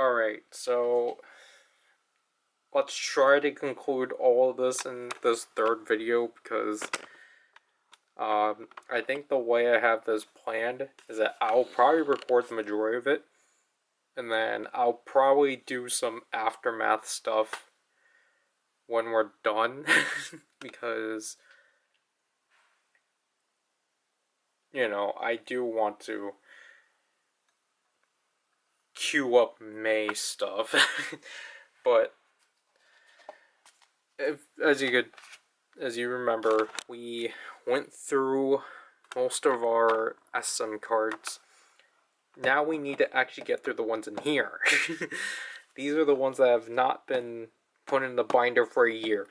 Alright, so let's try to conclude all of this in this third video because I think the way I have this planned is that I'll probably record the majority of it, and then I'll probably do some aftermath stuff when we're done because, you know, I do want to queue up May stuff, but as you remember, we went through most of our SM cards. Now we need to actually get through the ones in here. These are the ones that have not been put in the binder for a year.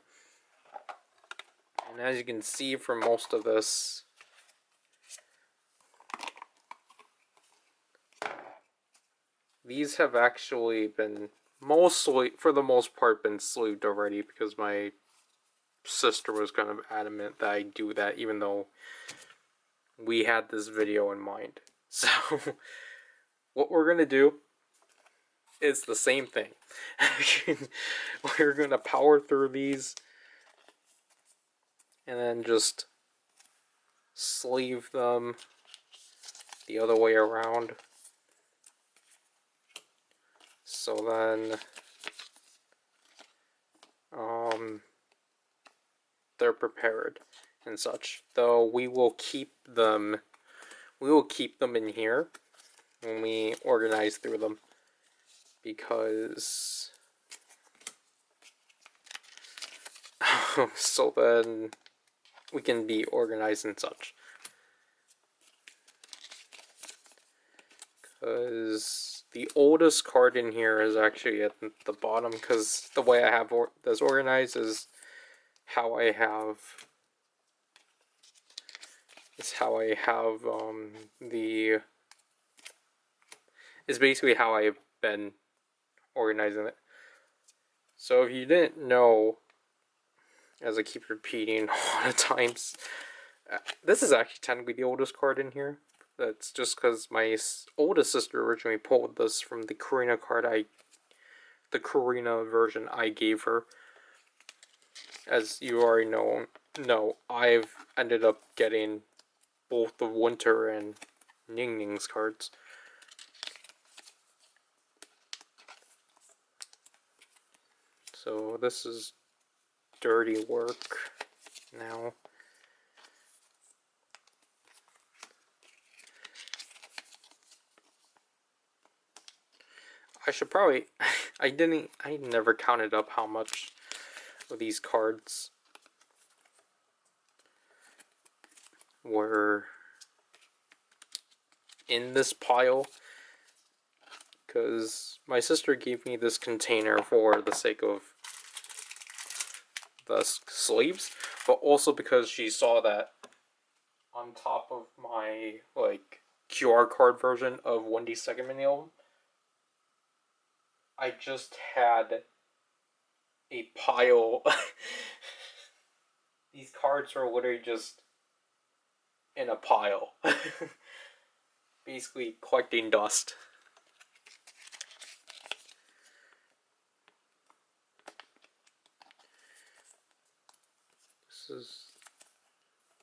And as you can see from most of this, these have actually been mostly, for the most part, been sleeved already because my sister was kind of adamant that I do that even though we had this video in mind. So what we're gonna do is the same thing. We're gonna power through these and then just sleeve them the other way around. So then they're prepared and such. Though we will keep them in here when we organize through them, because so then we can be organized and such. Because the oldest card in here is actually at the bottom, because the way I have this organized is how I have is basically how I've been organizing it. So if you didn't know, as I keep repeating a lot of times, this is actually technically the oldest card in here. That's just because my oldest sister originally pulled this from the Karina the Karina version I gave her. As you already know, I've ended up getting both the Winter and Ning Ning's cards. So this is dirty work now. I should probably, I never counted up how much of these cards were in this pile, because my sister gave me this container for the sake of the sleeves, but also because she saw that on top of my QR card version of Wendy's second mini album, I just had a pile. These cards are literally just in a pile. Basically collecting dust.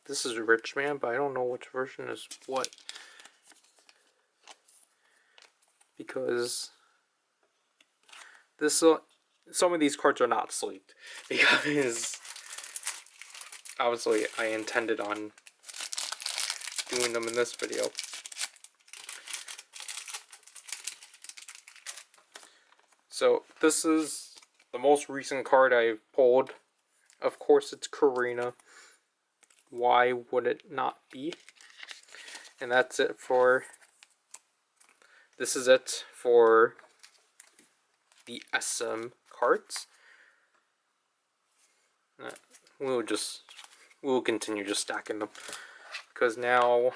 This is Rich Man, but I don't know which version is what. Because some of these cards are not sleeved, because obviously I intended on doing them in this video. So this is the most recent card I've pulled. Of course it's Karina. Why would it not be? And that's it for, this is it for the SM cards. We'll continue just stacking them, because now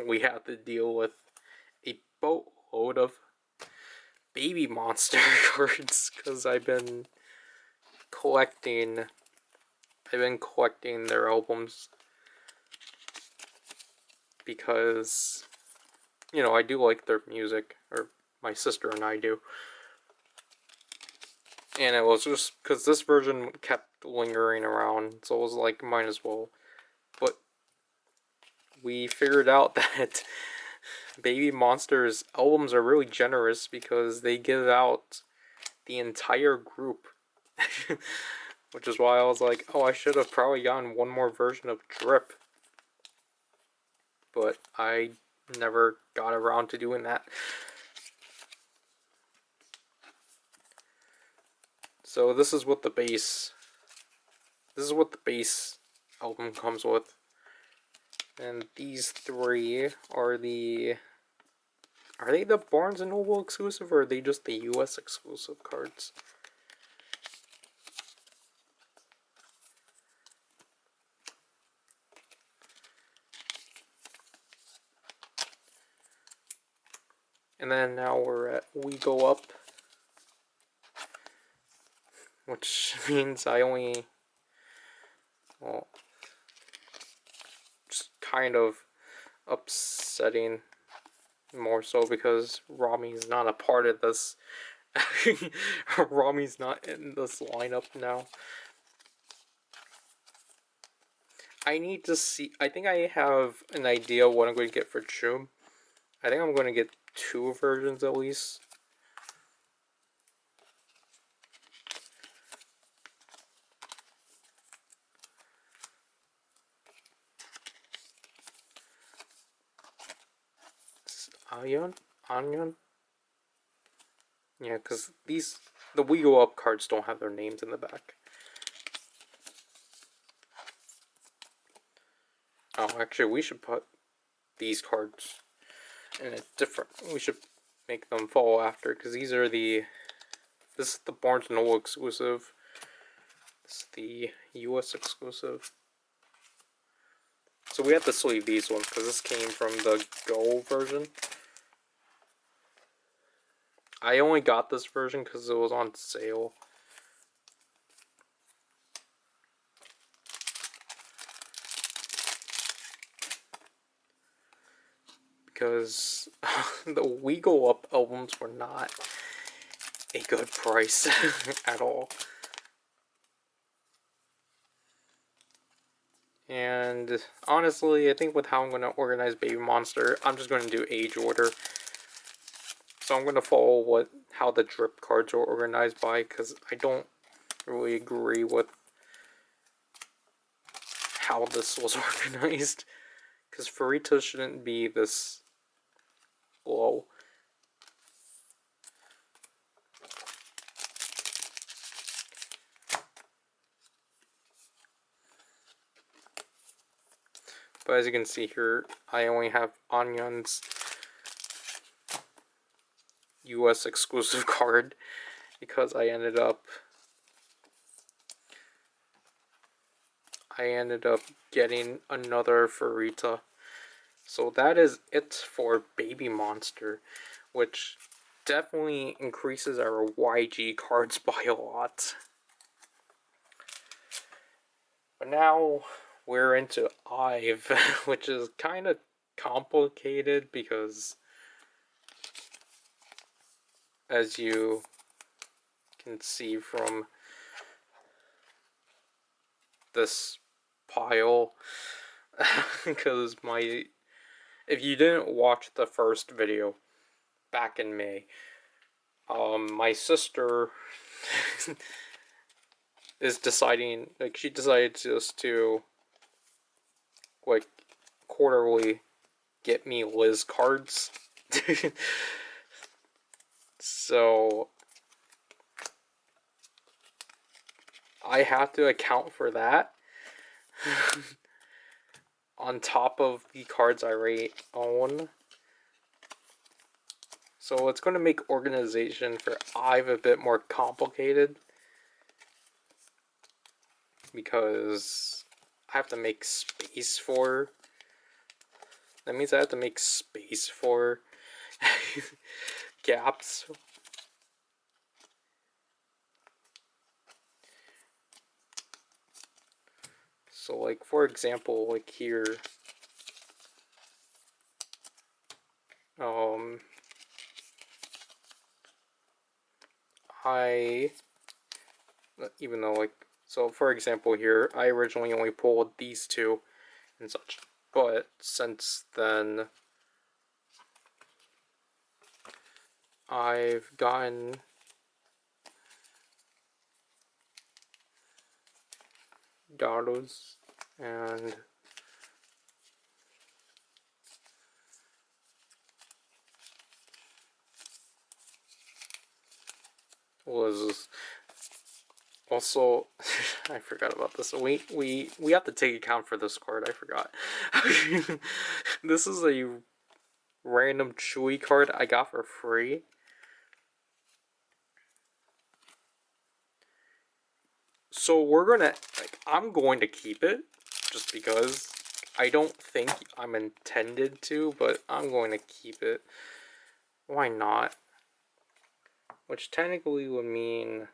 we have to deal with a boatload of baby monster cards, because I've been collecting their albums, because, you know, I do like their music, or my sister and I do. And it was just because this version kept lingering around, so it was like, might as well. But we figured out that Baby Monster's albums are really generous because they give out the entire group. Which is why I was like, oh, I should have probably gotten one more version of Drip. But I never got around to doing that. So this is what the base album comes with. And these three are they the Barnes & Noble exclusive, or are they just the US exclusive cards? And then now we're at We Go Up, which means I only, well, just kind of upsetting more so because Rami's not a part of this. Rami's not in this lineup now. I need to see, I think I have an idea what I'm going to get for Choom. I think I'm going to get 2 versions at least. Onion? Yeah, because the We Go Up cards don't have their names in the back. Oh, actually, we should put these cards in a different, we should make them follow after, because these are this is the Barnes & Noble exclusive. This is the US exclusive. So we have to sleeve these ones, because this came from the Go version. I only got this version because it was on sale. Because the We Go Up albums were not a good price at all. And honestly, I think with how I'm going to organize Baby Monster, I'm just going to do age order. So I'm going to follow how the drip cards are organized by, because I don't really agree with how this was organized. Because Farita shouldn't be this low. But as you can see here, I only have Onion's US exclusive card because I ended up getting another Farita. So that is it for Baby Monster, which definitely increases our YG cards by a lot. But now we're into Ive, which is kind of complicated because, as you can see from this pile, because if you didn't watch the first video back in May, my sister is deciding, like, she decided just to, like, quarterly get me Liz cards. So I have to account for that on top of the cards I already own. So it's going to make organization for Ive a bit more complicated, because I have to make space for, that means I have to make space for gaps. So, like, for example, like here, I even though, like, so for example here, I originally only pulled these two and such, but since then I've gotten Dados and was also I forgot about this. We have to take account for this card. I forgot. This is a random Chewy card I got for free. So we're gonna, like, I'm going to keep it just because I don't think I'm intended to, but I'm going to keep it. Why not? Which technically would mean,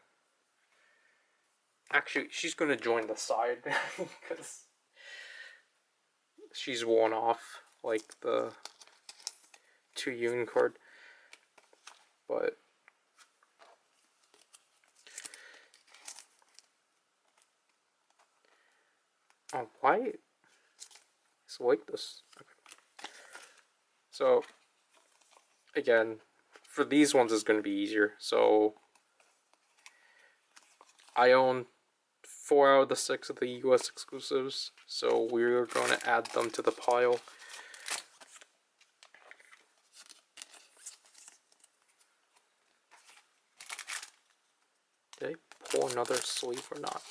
actually, she's gonna join the side because she's one off like the 2 Union card, but oh, why? It's like this. Okay. So again, for these ones it's going to be easier. So I own 4 out of the 6 of the US exclusives, so we're going to add them to the pile. Did I pull another sleeve or not?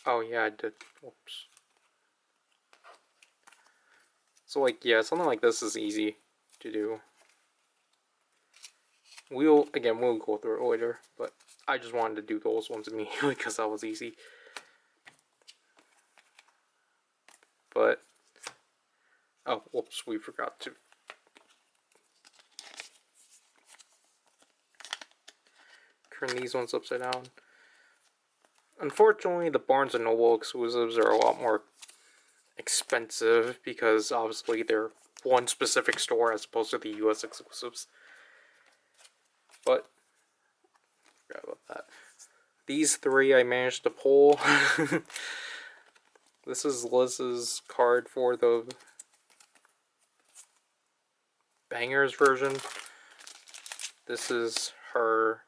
Oh yeah, I did. Whoops. So like, yeah, something like this is easy to do. We'll go through it later, but I just wanted to do those ones immediately because that was easy. But, oh, whoops, we forgot to turn these ones upside down. Unfortunately, the Barnes & Noble exclusives are a lot more expensive because obviously they're one specific store as opposed to the US exclusives. But, forgot about that. These 3 I managed to pull. This is Liz's card for the Bangers version. This is her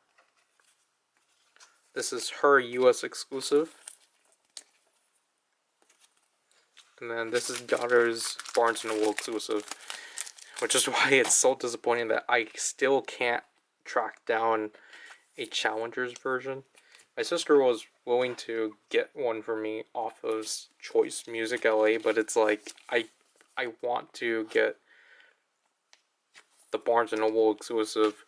US exclusive. And then this is Daughter's Barnes & Noble exclusive. Which is why it's so disappointing that I still can't track down a Challengers version. My sister was willing to get one for me off of Choice Music LA, but it's like, I want to get the Barnes & Noble exclusive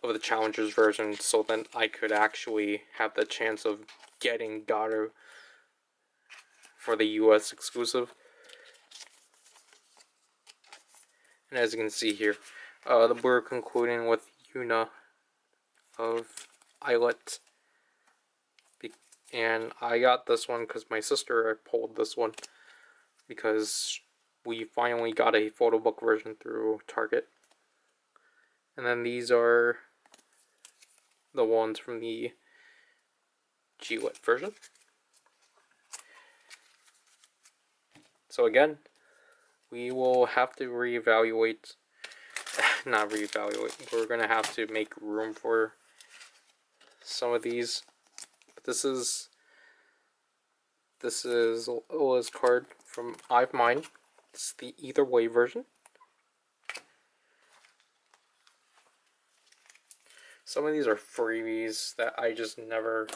of the Challengers version so then I could actually have the chance of getting Daughter for the US exclusive. And as you can see here, we're concluding with Yuna of Islet. And I got this one because my sister pulled this one because we finally got a photo book version through Target. And then these are the ones from the G-Lit version. So again, we will have to reevaluate, not reevaluate, we're going to have to make room for some of these. But this is Ola's card from I've Mine. It's the Either Way version. Some of these are freebies that I just never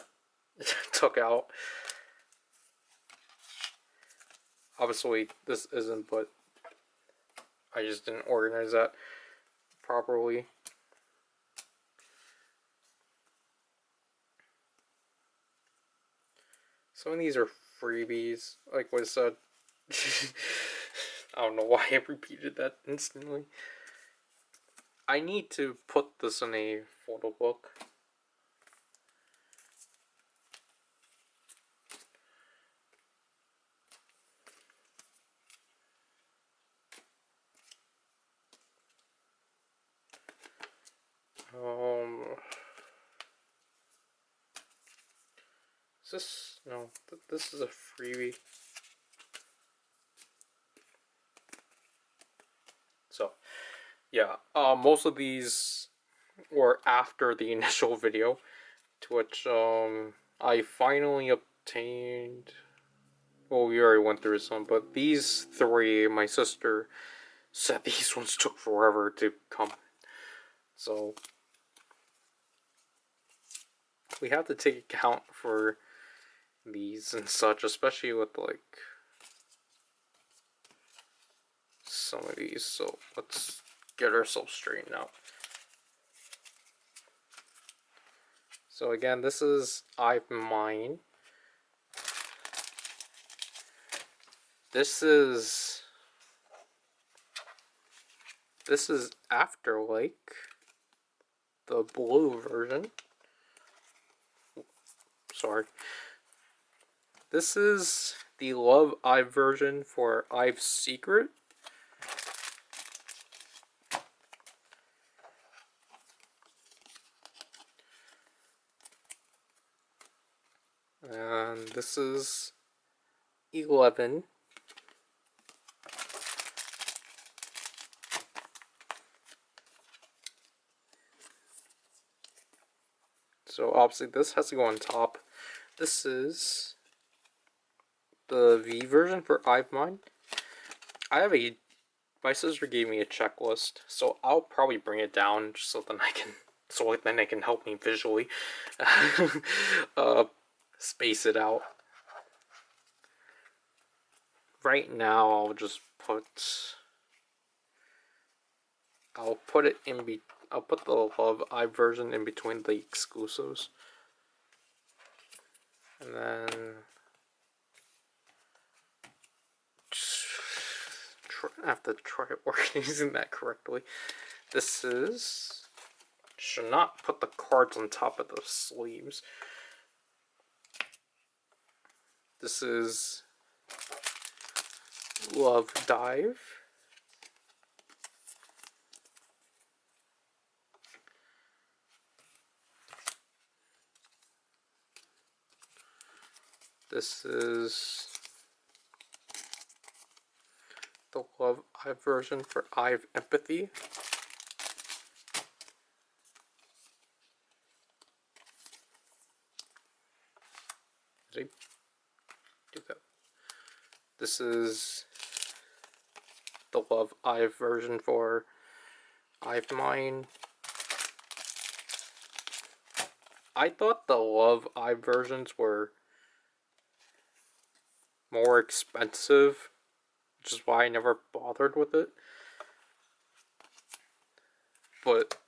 took out. Obviously, this isn't, but I just didn't organize that properly. Some of these are freebies, like what I said. I don't know why I repeated that instantly. I need to put this in a photo book. Is this, no, this is a freebie. So, yeah, most of these were after the initial video, to which, I finally obtained, well, we already went through some, but these three, my sister said these ones took forever to come. So, we have to take account for these and such, especially with, like, some of these. So, let's get ourselves straightened out. So again, this is mine. This is Afterlake, the blue version. Sorry. This is the Love Ive version for Ive's Secret. And this is 11. So obviously this has to go on top. This is the V version for Ive Mine. My sister gave me a checklist, so I'll probably bring it down just so then I can help me visually space it out. Right now, I'll put it in I'll put the Love Ive version in between the exclusives, and then I have to try organizing that correctly. Should not put the cards on top of the sleeves. This is Love Dive. This is the Love Ive version for Ive Empathy. Did I do that? This is the Love Ive version for Ive Mine. I thought the Love Ive versions were more expensive, which is why I never bothered with it. But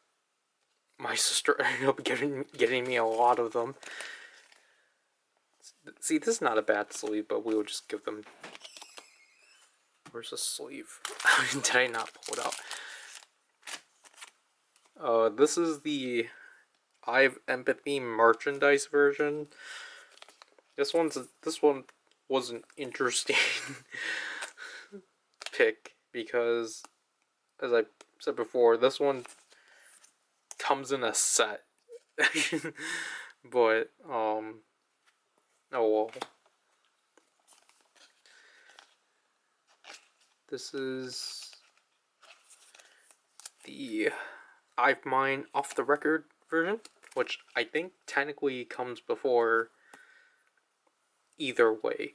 my sister ended up getting me a lot of them. See, this is not a bad sleeve, but we will just give them... Where's the sleeve? Did I not pull it out? This is the Ive Empathy merchandise version. This one was an interesting pick because, as I said before, this one comes in a set. But oh well. This is the Ive Mine Off the Record version, which I think technically comes before either way.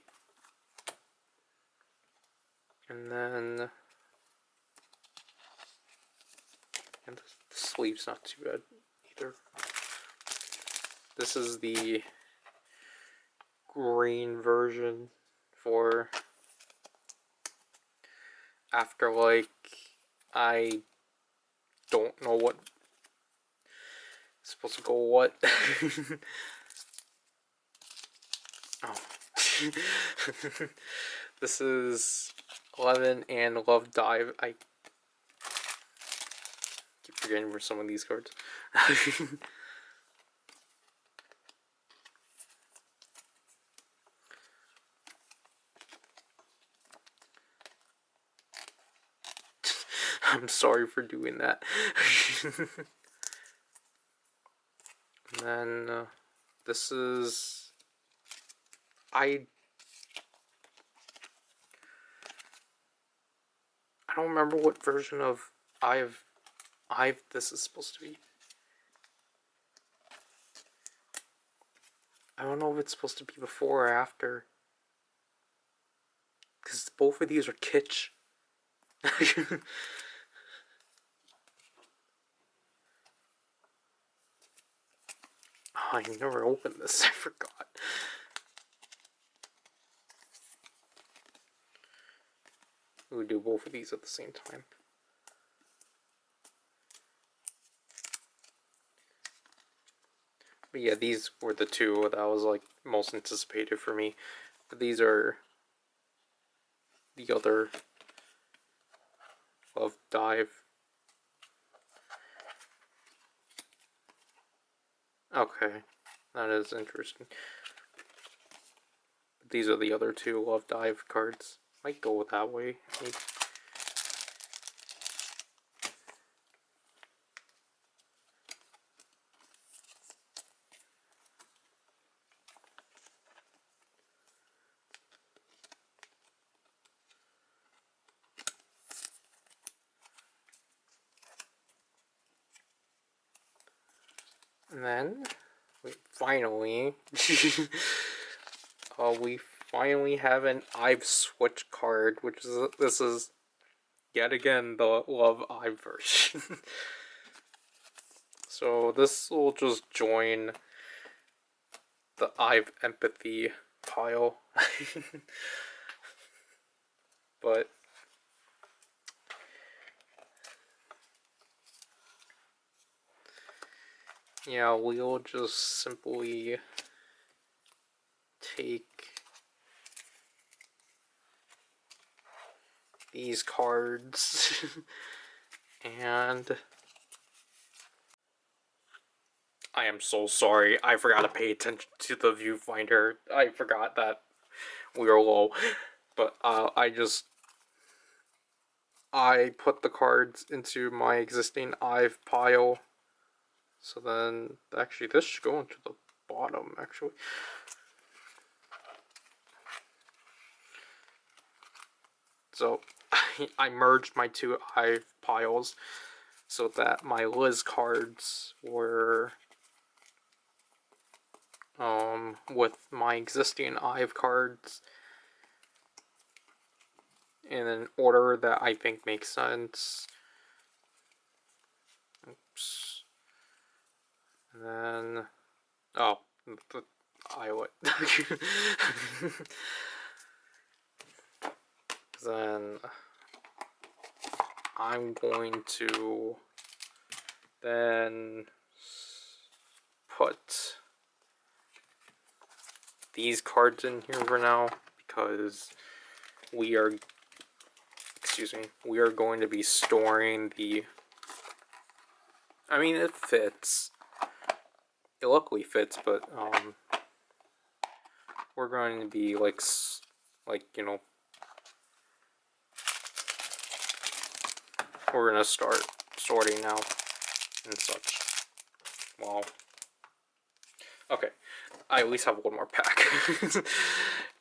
And then, and the sleeve's not too bad either. This is the green version for Afterlake. I don't know what it's supposed to go what. Oh. This is 11 and Love Dive. I keep forgetting where some of these cards. I'm sorry for doing that. And then this is I don't remember what version of I've this is supposed to be. I don't know if it's supposed to be before or after. Because both of these are kitsch. Oh, I never opened this. I forgot. We do both of these at the same time. But yeah, these were the two that was like most anticipated for me. But these are the other Love Dive. Okay, that is interesting. But these are the other two Love Dive cards. Might go that way. Maybe. And then we finally have an I've Switch card, which is this is yet again the Love I've version. So this will just join the I've Empathy pile. But yeah, we'll just simply take these cards and I am so sorry. I forgot to pay attention to the viewfinder. I forgot that we were low. But I put the cards into my existing I've pile. So then, actually, this should go into the bottom, actually. So, I merged my two I've piles so that my Liz cards were with my existing I've cards in an order that I think makes sense. Oops. And then, oh, the eyelet. Then I'm going to then put these cards in here for now because we are going to be storing the, I mean, it fits. It luckily fits, but we're going to be like you know, we're gonna start sorting now and such. Well, okay, I at least have one more pack.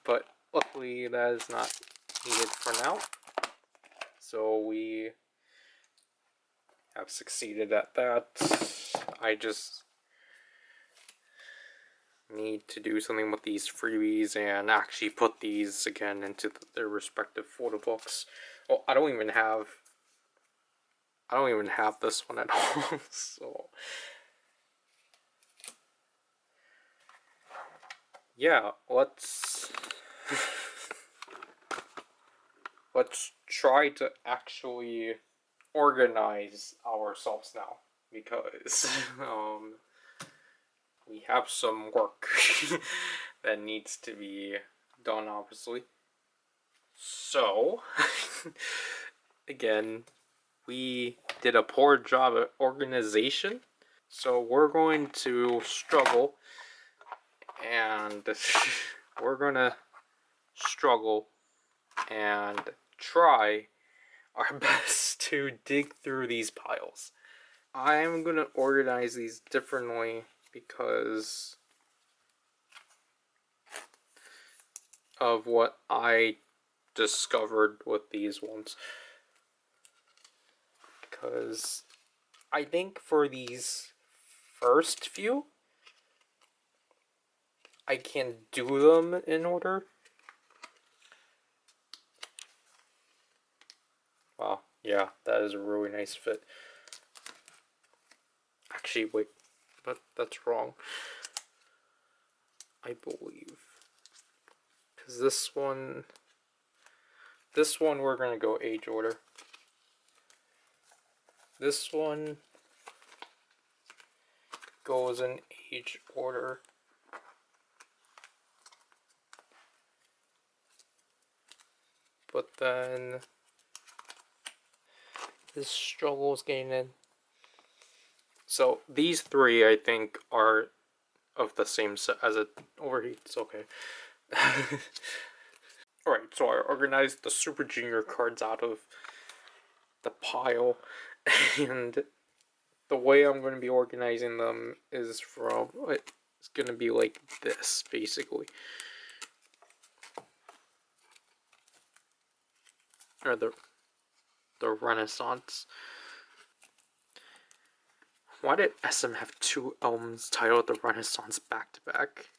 But luckily that is not needed for now. So we have succeeded at that. I just need to do something with these freebies and actually put these again into their respective photo books. Well, I don't even have this one at all. So yeah, let's try to actually organize ourselves now because we have some work that needs to be done, obviously. So again, we did a poor job at organization, so we're going to struggle and we're gonna struggle and try our best to dig through these piles. I'm gonna organize these differently because of what I discovered with these ones. Because I think for these first few, I can do them in order. Wow, yeah, that is a really nice fit. Actually, wait, but that's wrong. I believe. Because this one we're going to go age order. This one goes in age order. But then this struggle is getting in. So these three, I think, are of the same set as it overheats. Okay. Alright, so I organized the Super Junior cards out of the pile, and the way I'm going to be organizing them is from, it's going to be like this, basically. Or the Renaissance. Why did SM have two albums titled The Renaissance back to back?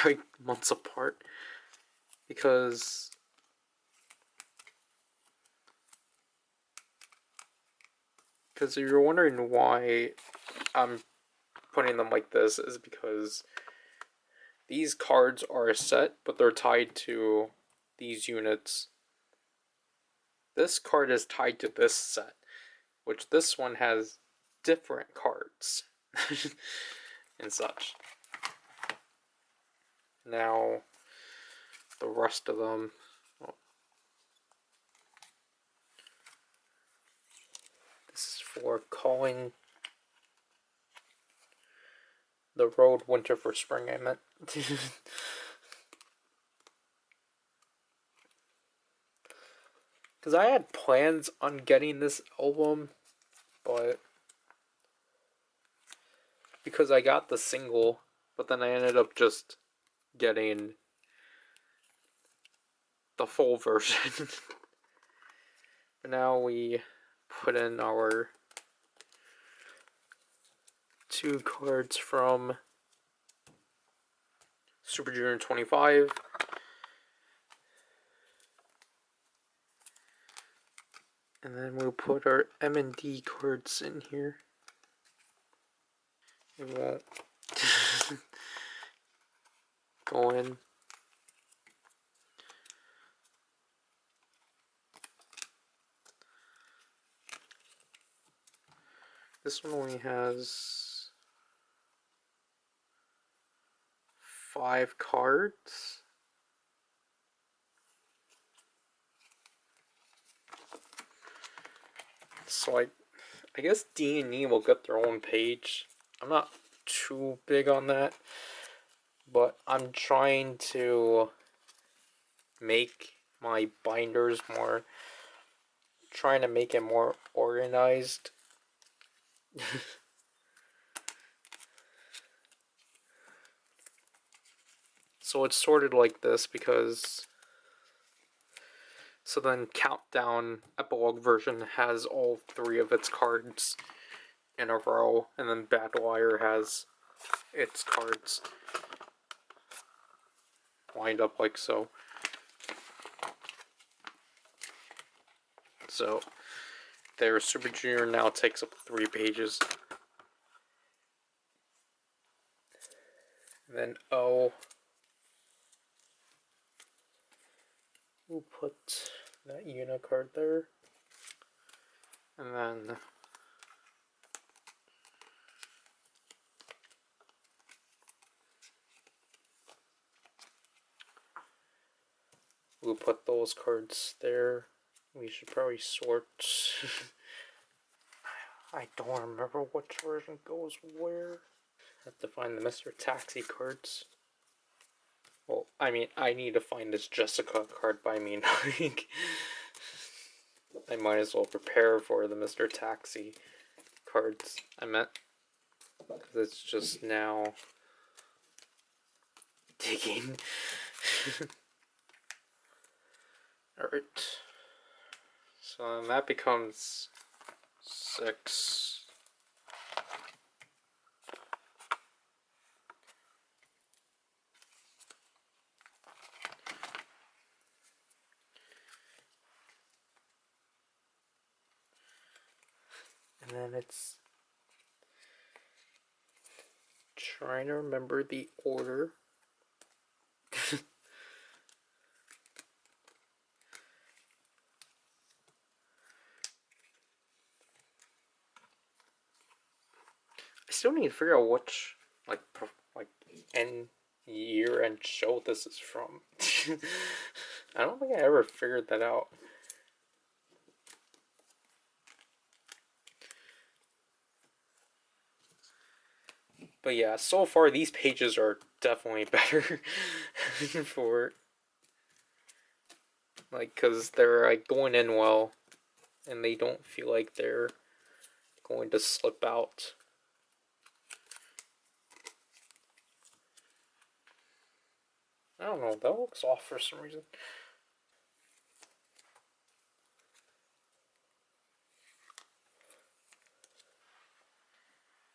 Like months apart? Because if you're wondering why I'm putting them like this, is because these cards are a set, but they're tied to these units. This card is tied to this set, which this one has different cards and such. Now, the rest of them, well, this is for calling the road winter for spring, I meant. Because I had plans on getting this album, but because I got the single, but then I ended up just getting the full version. But now we put in our two cards from Super Junior 25. And then we'll put our M&D cards in here. It won't go in. This one only has 5 cards. So I guess D&E will get their own page. I'm not too big on that, but I'm trying to make my binders more, trying to make it more organized. So it's sorted like this because, so then Countdown Epilogue version has all 3 of its cards in a row, and then Badwire has its cards lined up like so. So their Super Junior now takes up 3 pages. And then O, we'll put that Unicard there. And then we'll put those cards there. We should probably sort. I don't remember which version goes where. I have to find the Mr. Taxi cards. Well, I mean, I need to find this Jessica card, but I mean, like, I might as well prepare for the Mr. Taxi cards, I meant. Because it's just now digging. Alright. So then that becomes 6. And then it's trying to remember the order. I still need to figure out which like end year and show this is from. I don't think I ever figured that out. But yeah, so far these pages are definitely better for like because they're like going in well, and they don't feel like they're going to slip out. I don't know, that looks off for some reason.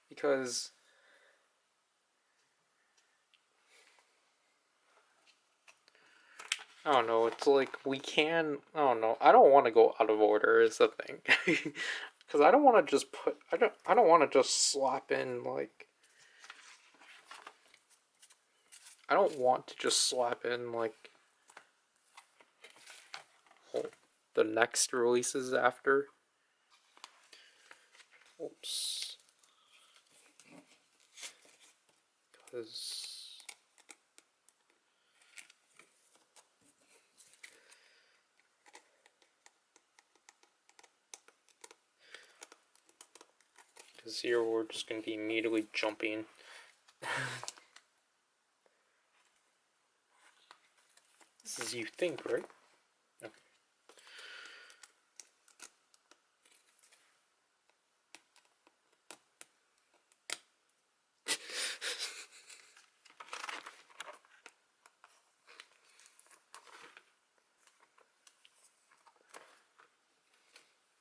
Because I don't know, it's like we can, I don't know, I don't want to go out of order is the thing. Because I don't want to just put, I don't want to just slap in like, I don't want to just slap in like the next releases after. Oops. Because here we're just going to be immediately jumping. This is you think, right? Okay.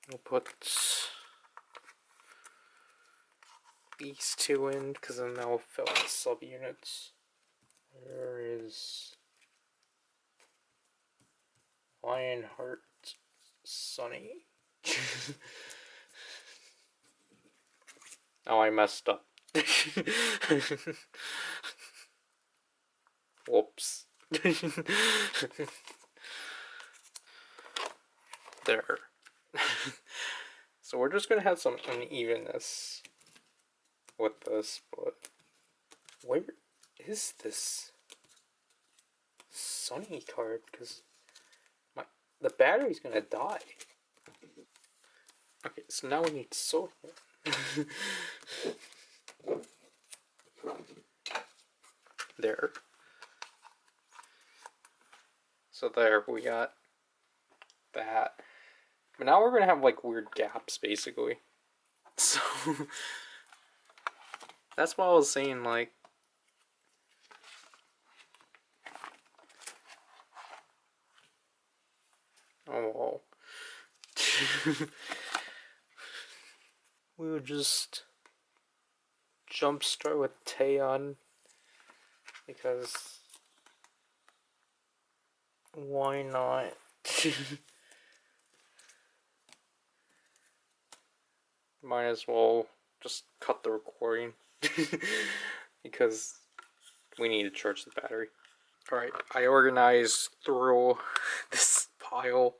We'll put these two in, because then that will fill the subunits. There is Lionheart Sunny. Oh, I messed up. Whoops. There. So we're just gonna have some unevenness with this, but where is this Sunny card? Because the battery's gonna die. Okay, so now we need sodium. There. So there, we got that. But now we're gonna have like weird gaps, basically. So that's why I was saying, like, oh, we would just jumpstart with Taeyeon, because why not? Might as well just cut the recording because we need to charge the battery. Alright, I organized through this pile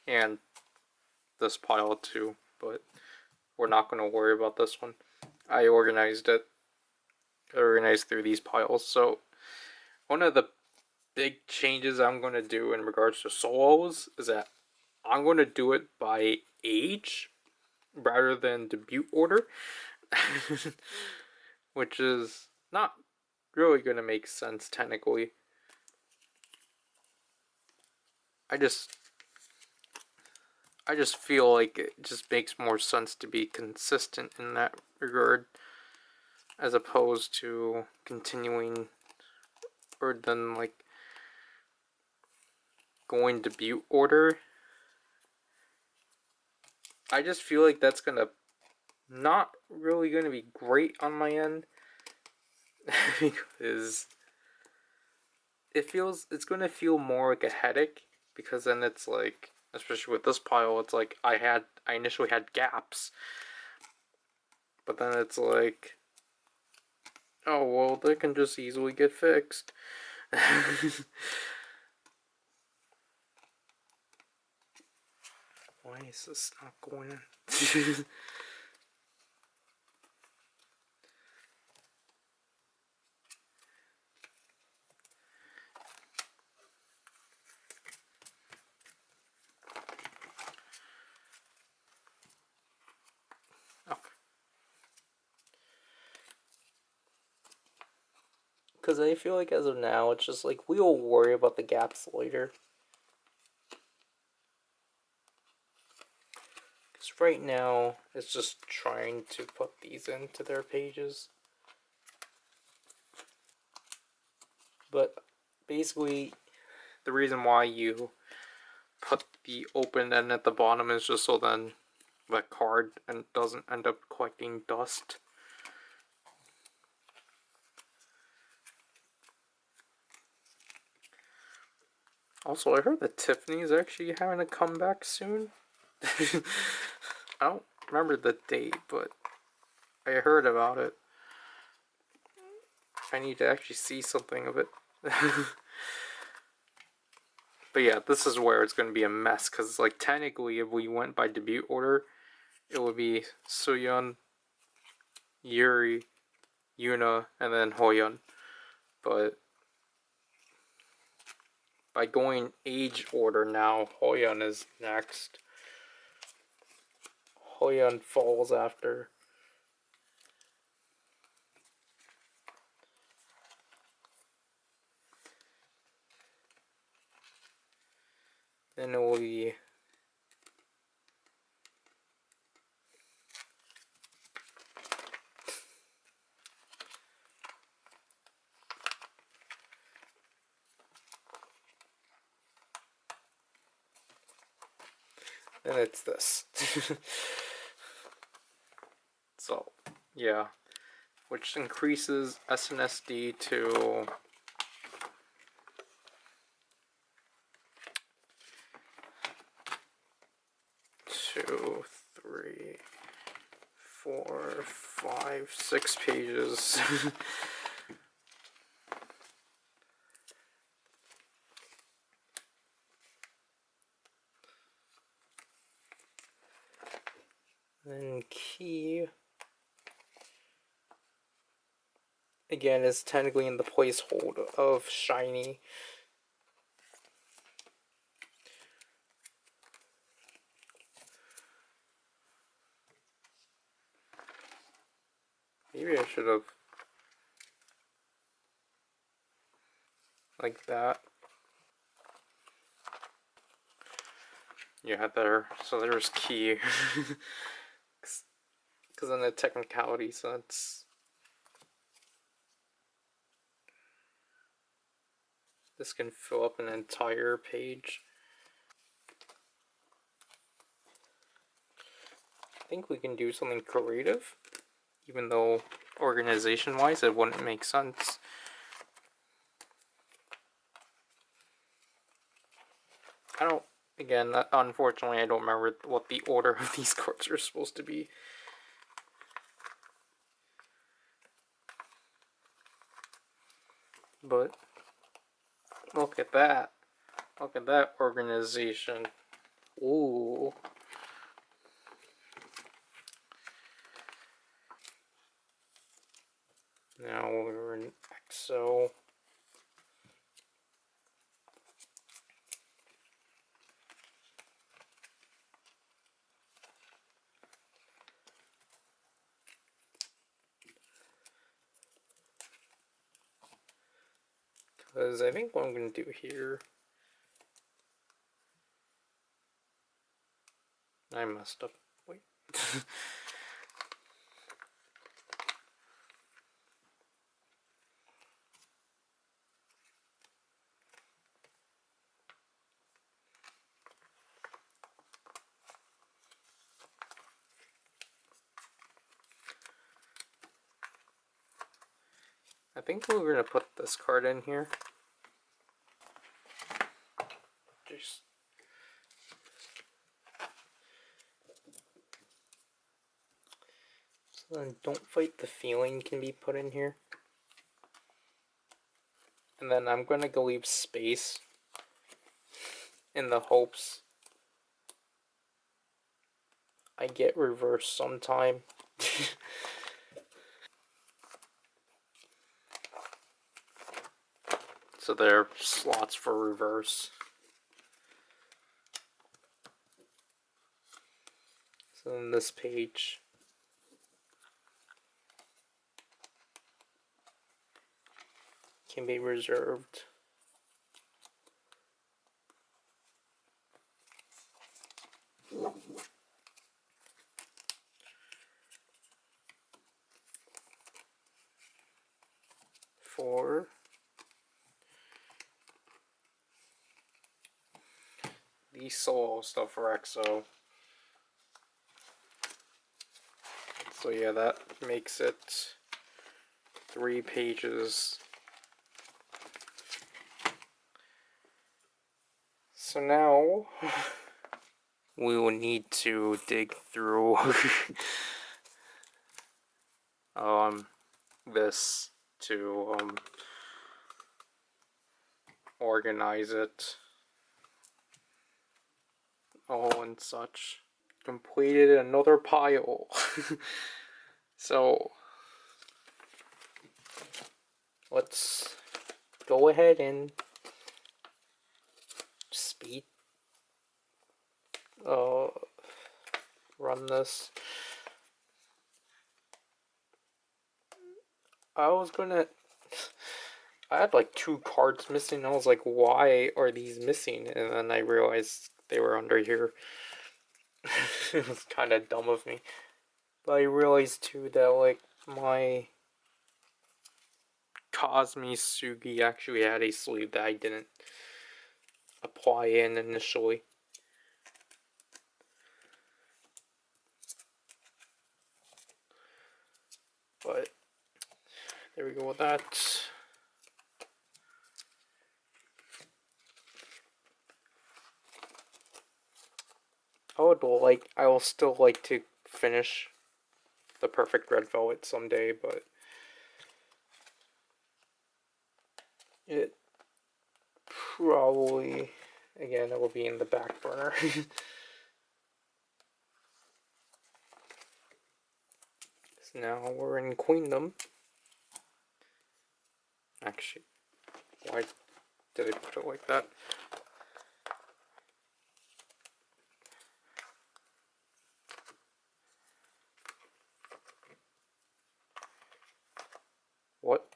and this pile too, but we're not going to worry about this one. I organized through these piles. So one of the big changes I'm going to do in regards to solos is that I'm going to do it by age rather than debut order, which is not really going to make sense technically. I just feel like it just makes more sense to be consistent in that regard, as opposed to continuing, or then like going debut order, I just feel like that's gonna not really gonna be great on my end because it's gonna feel more like a headache, because then it's like, especially with this pile, it's like I initially had gaps, but then it's like, oh well, they can just easily get fixed. Why is this not going in? Because I feel like as of now, it's just like, we'll worry about the gaps later. Because right now, it's just trying to put these into their pages. But basically, the reason why you put the open end at the bottom is just so then the card doesn't end up collecting dust. Also, I heard that Tiffany's actually having a comeback soon. I don't remember the date, but I heard about it. I need to actually see something of it. But yeah, this is where it's going to be a mess, because like technically if we went by debut order, it would be Soyeon, Yuri, Yuna, and then Hoyeon. But by going age order now, Hoyeon is next. Hoyeon falls after. Then it will be then it's this. So, yeah. Which increases SNSD to 2, 3, 4, 5, 6 pages. Then key, again, is technically in the placehold of shiny. Maybe I should have like that. Yeah, there. So there's key. Because in a technicality sense, this can fill up an entire page. I think we can do something creative, even though organization-wise it wouldn't make sense. Again, unfortunately I don't remember what the order of these cards are supposed to be. But look at that. Look at that organization. Ooh. Now we're in EXO. Because I think what I'm going to do here, I messed up. Wait. think we're gonna put this card in here. Just so then Don't Fight the Feeling can be put in here. And then I'm gonna go leave space in the hopes I get reversed sometime. So there are slots for reverse. So then this page can be reserved. For the solo stuff for EXO. So yeah, that makes it 3 pages. So now we will need to dig through this to organize it all and such. Completed another pile. So let's go ahead and speed run this. I had like 2 cards missing. I was like, why are these missing? And then I realized they were under here. It was kind of dumb of me. But I realized too that like my Cosme Sugi actually had a sleeve that I didn't apply in initially. But there we go with that. I will still like to finish the Perfect Red Velvet someday, but it probably, again, it will be in the back burner. So now we're in Queendom. Actually, why did I put it like that? What?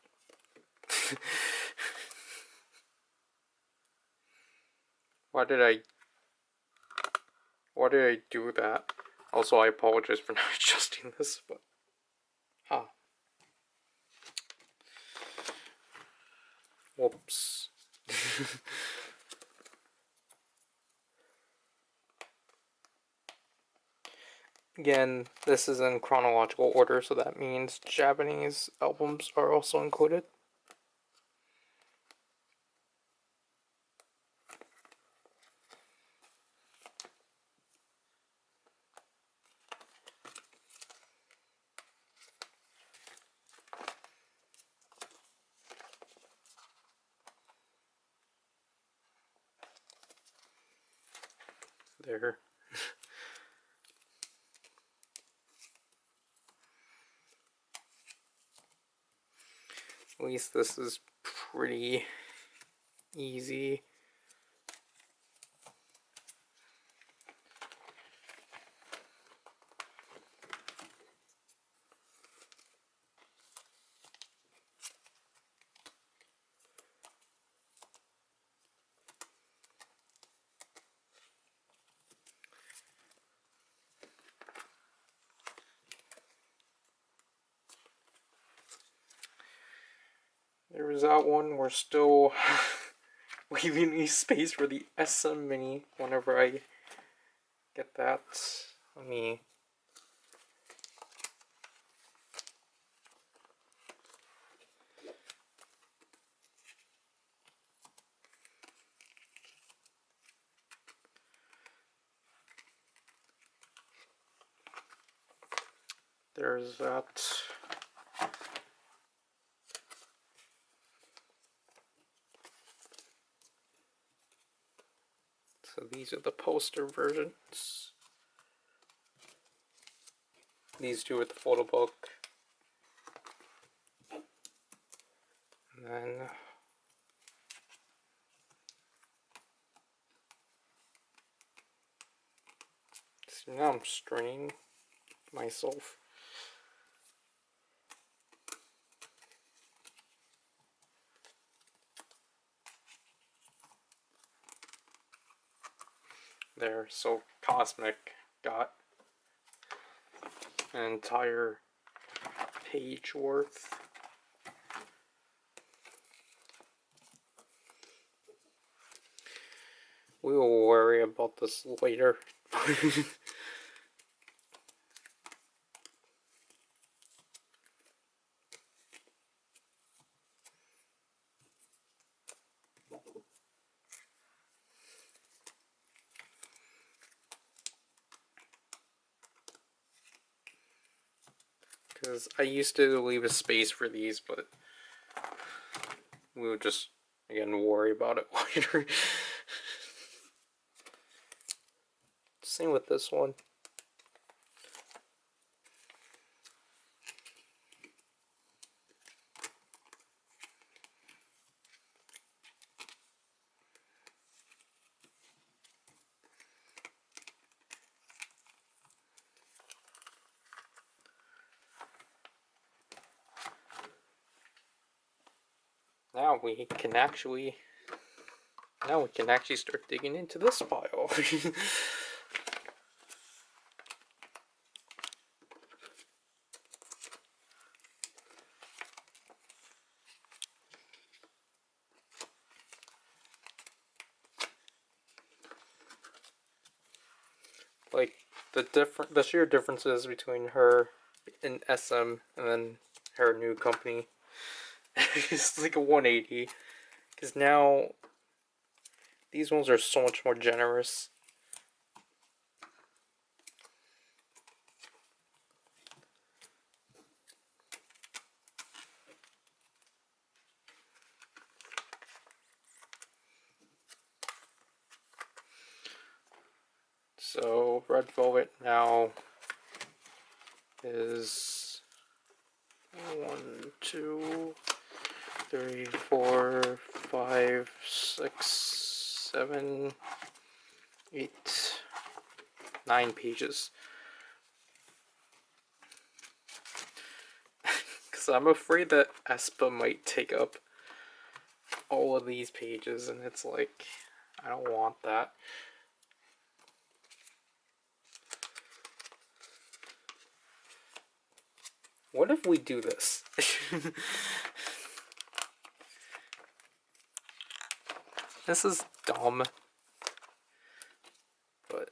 Why did I do that? Also, I apologize for not adjusting this, but whoops. Again, this is in chronological order, so that means Japanese albums are also included. There. At least this is pretty easy. There was that one. We're still leaving me space for the SM Mini whenever I get that. Let me there's that. So these are the poster versions. These two are the photo book. And then so now I'm straining myself. There, so Cosmic got an entire page worth. We will worry about this later. Because I used to leave a space for these, but we would just, again, worry about it later. Same with this one. Now we can actually start digging into this file. Like the sheer differences between her and SM and then her new company. It's like a 180. Because now these ones are so much more generous. So Red Velvet now is 1, 2, 3, 4, 5, 6, 7, 8, 9 pages. Because I'm afraid that Espa might take up all of these pages, and it's like, I don't want that. What if we do this? This is dumb. But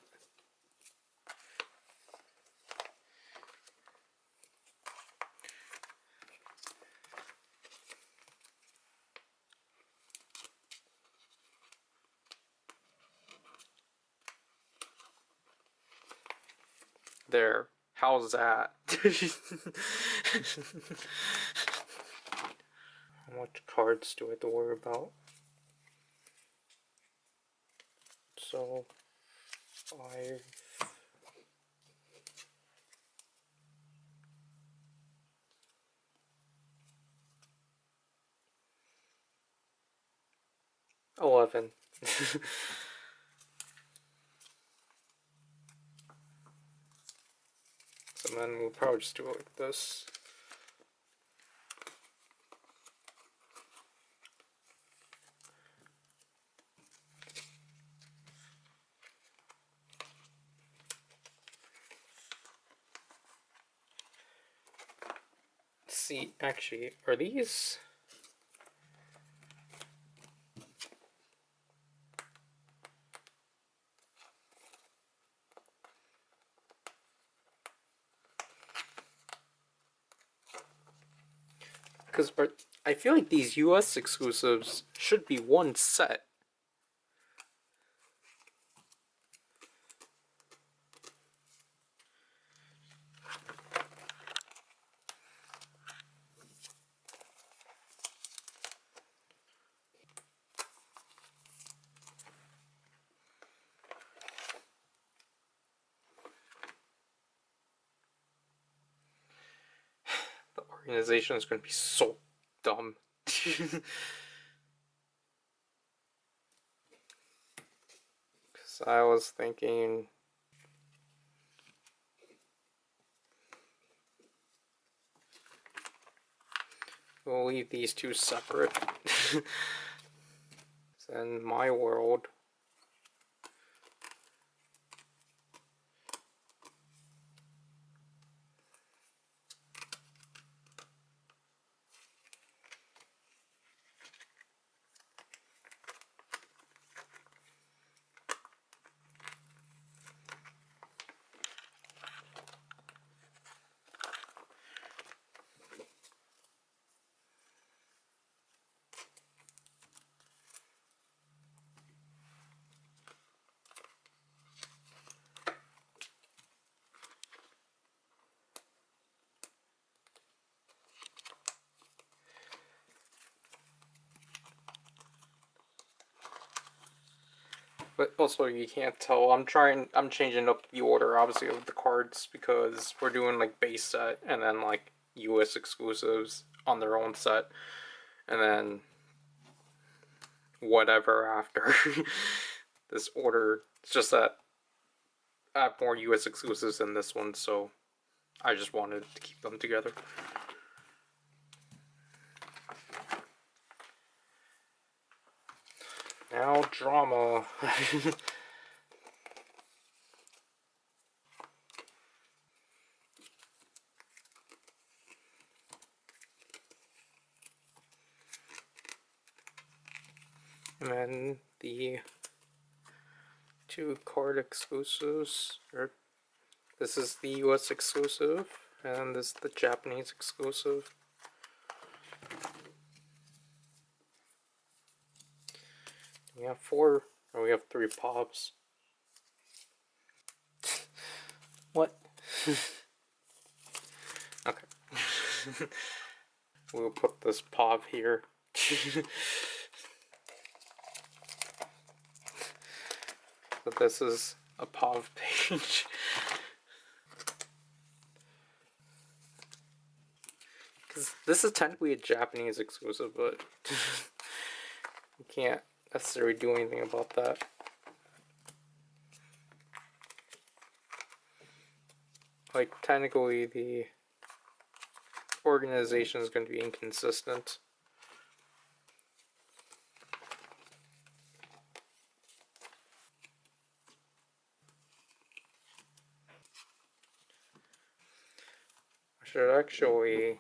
there. How's that? How much cards do I have to worry about? So 5. 11. So then we'll probably just do it like this. See, actually, are these? Because I feel like these US exclusives should be one set. organization is going to be so dumb. Because I was thinking, we'll leave these two separate. In my world, but also you can't tell. I'm changing up the order, obviously, of the cards because we're doing like base set and then like US exclusives on their own set, and then whatever after. This order, it's just that I have more US exclusives than this one, so I just wanted to keep them together. Now drama. And then the two card exclusives, or this is the US exclusive, and this is the Japanese exclusive. We have four, or we have three pops. What? Okay. We'll put this pop here. But this is a POV page. Because this is technically a Japanese exclusive, but you can't necessarily do anything about that. Like, technically, the organization is going to be inconsistent. I should actually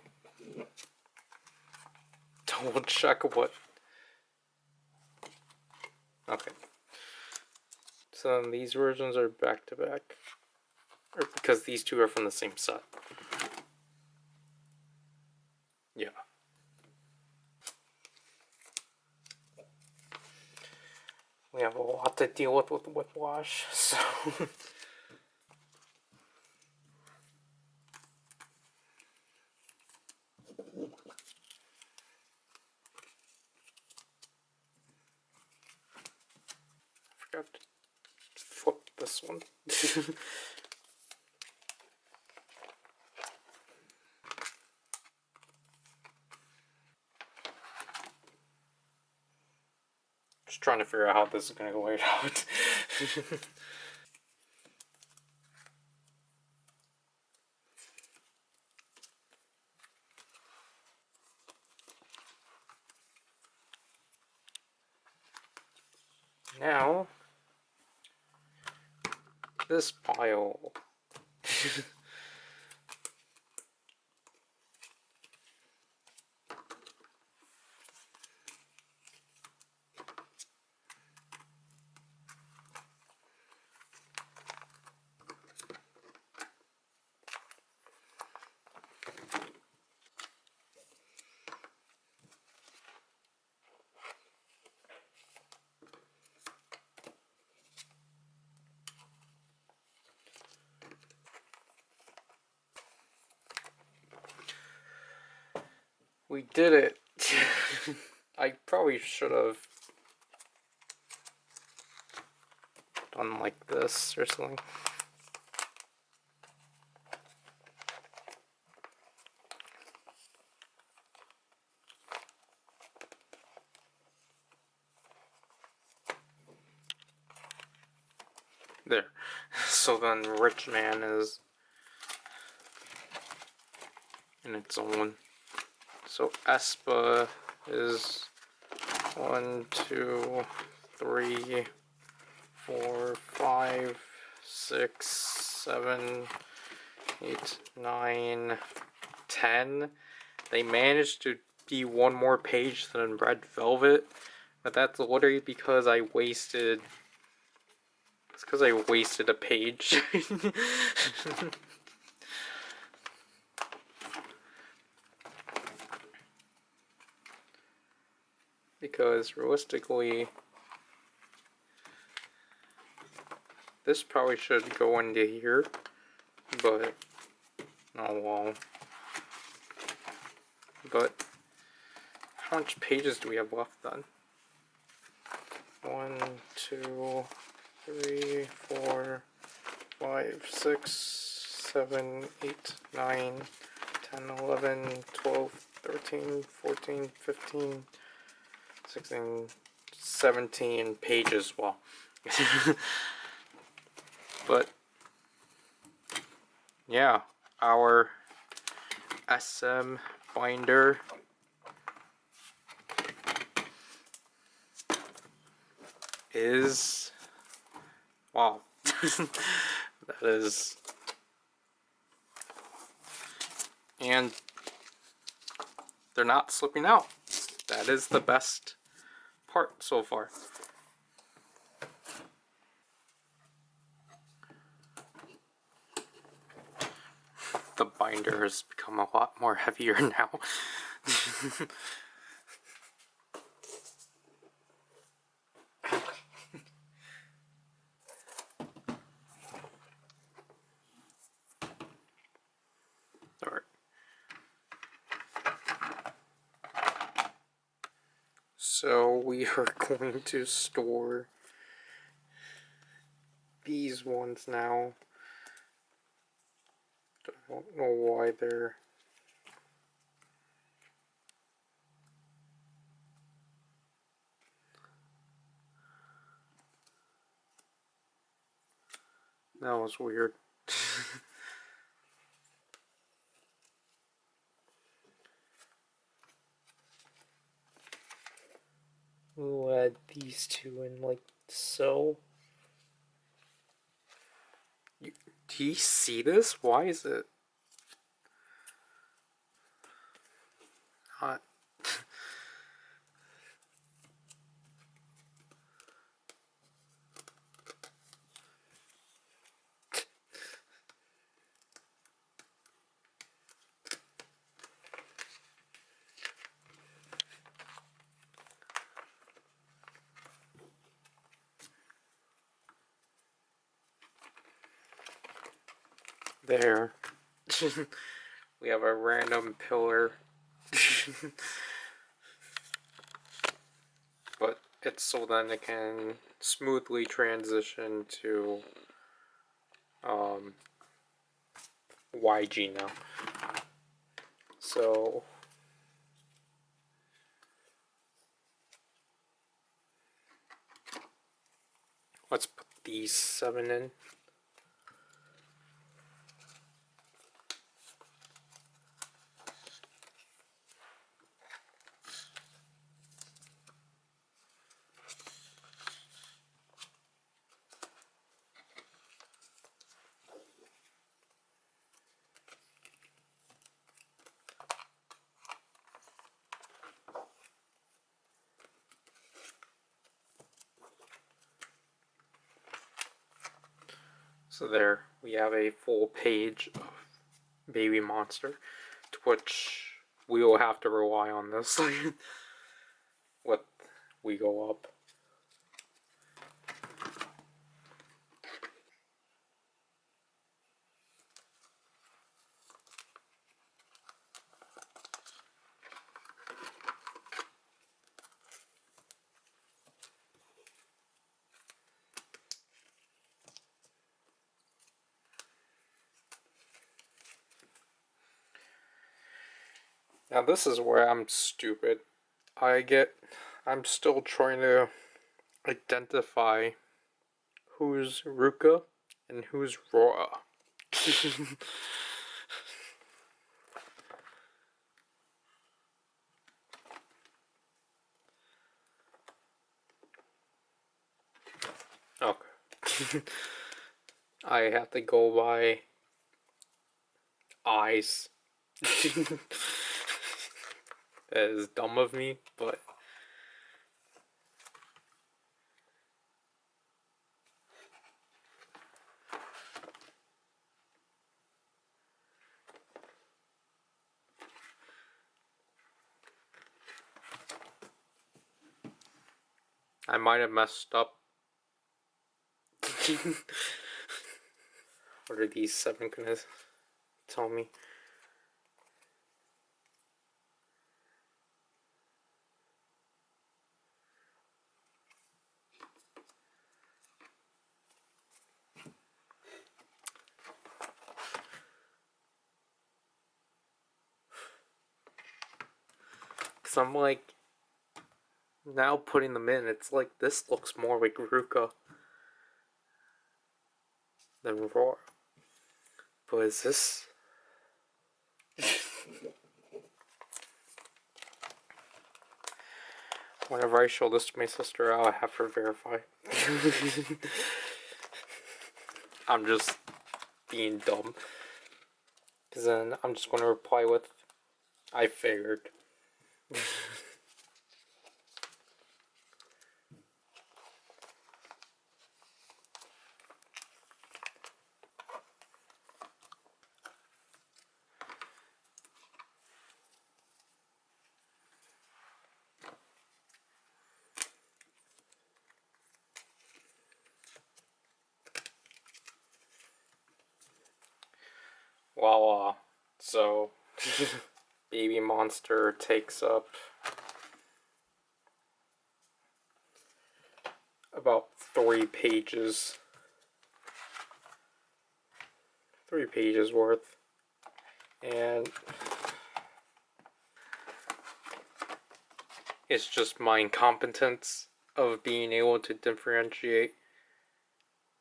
double check what. Okay. So then these versions are back to back. Or because these two are from the same set. Yeah. We have a lot to deal with whiplash, so. Forgot to flip this one. Just trying to figure out how this is going to go laid out. Now, this pile. We did it. I probably should have done like this or something. There. So then Rich Man is in its own. So Espa is 1, 2, 3, 4, 5, 6, 7, 8, 9, 10. They managed to be one more page than Red Velvet, but that's literally because I wasted. It's because I wasted a page. Because realistically, this probably should go into here, but oh well. But how much pages do we have left then? 1, 2, 3, 4, 5, 6, 7, 8, 9, 10, 11, 12, 13, 14, 15, 16, 17 pages. Well, but yeah, our SM binder is, wow, that is, and they're not slipping out. That is the best part so far. The binder has become a lot more heavier now. Alright. So we are going to store these ones now. I don't know why they're... That was weird. We'll add these two in like so. Do you see this? Why is it not? There. We have a random pillar. But it's so then it can smoothly transition to YG now. So let's put these 7 in. So there, we have a full page of Baby Monster, to which we will have to rely on this when we go up. Now this is where I'm stupid. I'm still trying to identify who's Ruka and who's Rora. Okay. I have to go by eyes. That is dumb of me, but I might have messed up. What are these 7 gonna tell me? Cause I'm like, now putting them in, it's like this looks more like Ruka than Roar. But is this? Whenever I show this to my sister, I'll have her verify. I'm just being dumb. Because then I'm just going to reply with, I figured. Voila. So, Baby Monster takes up about 3 pages. 3 pages worth. And it's just my incompetence of being able to differentiate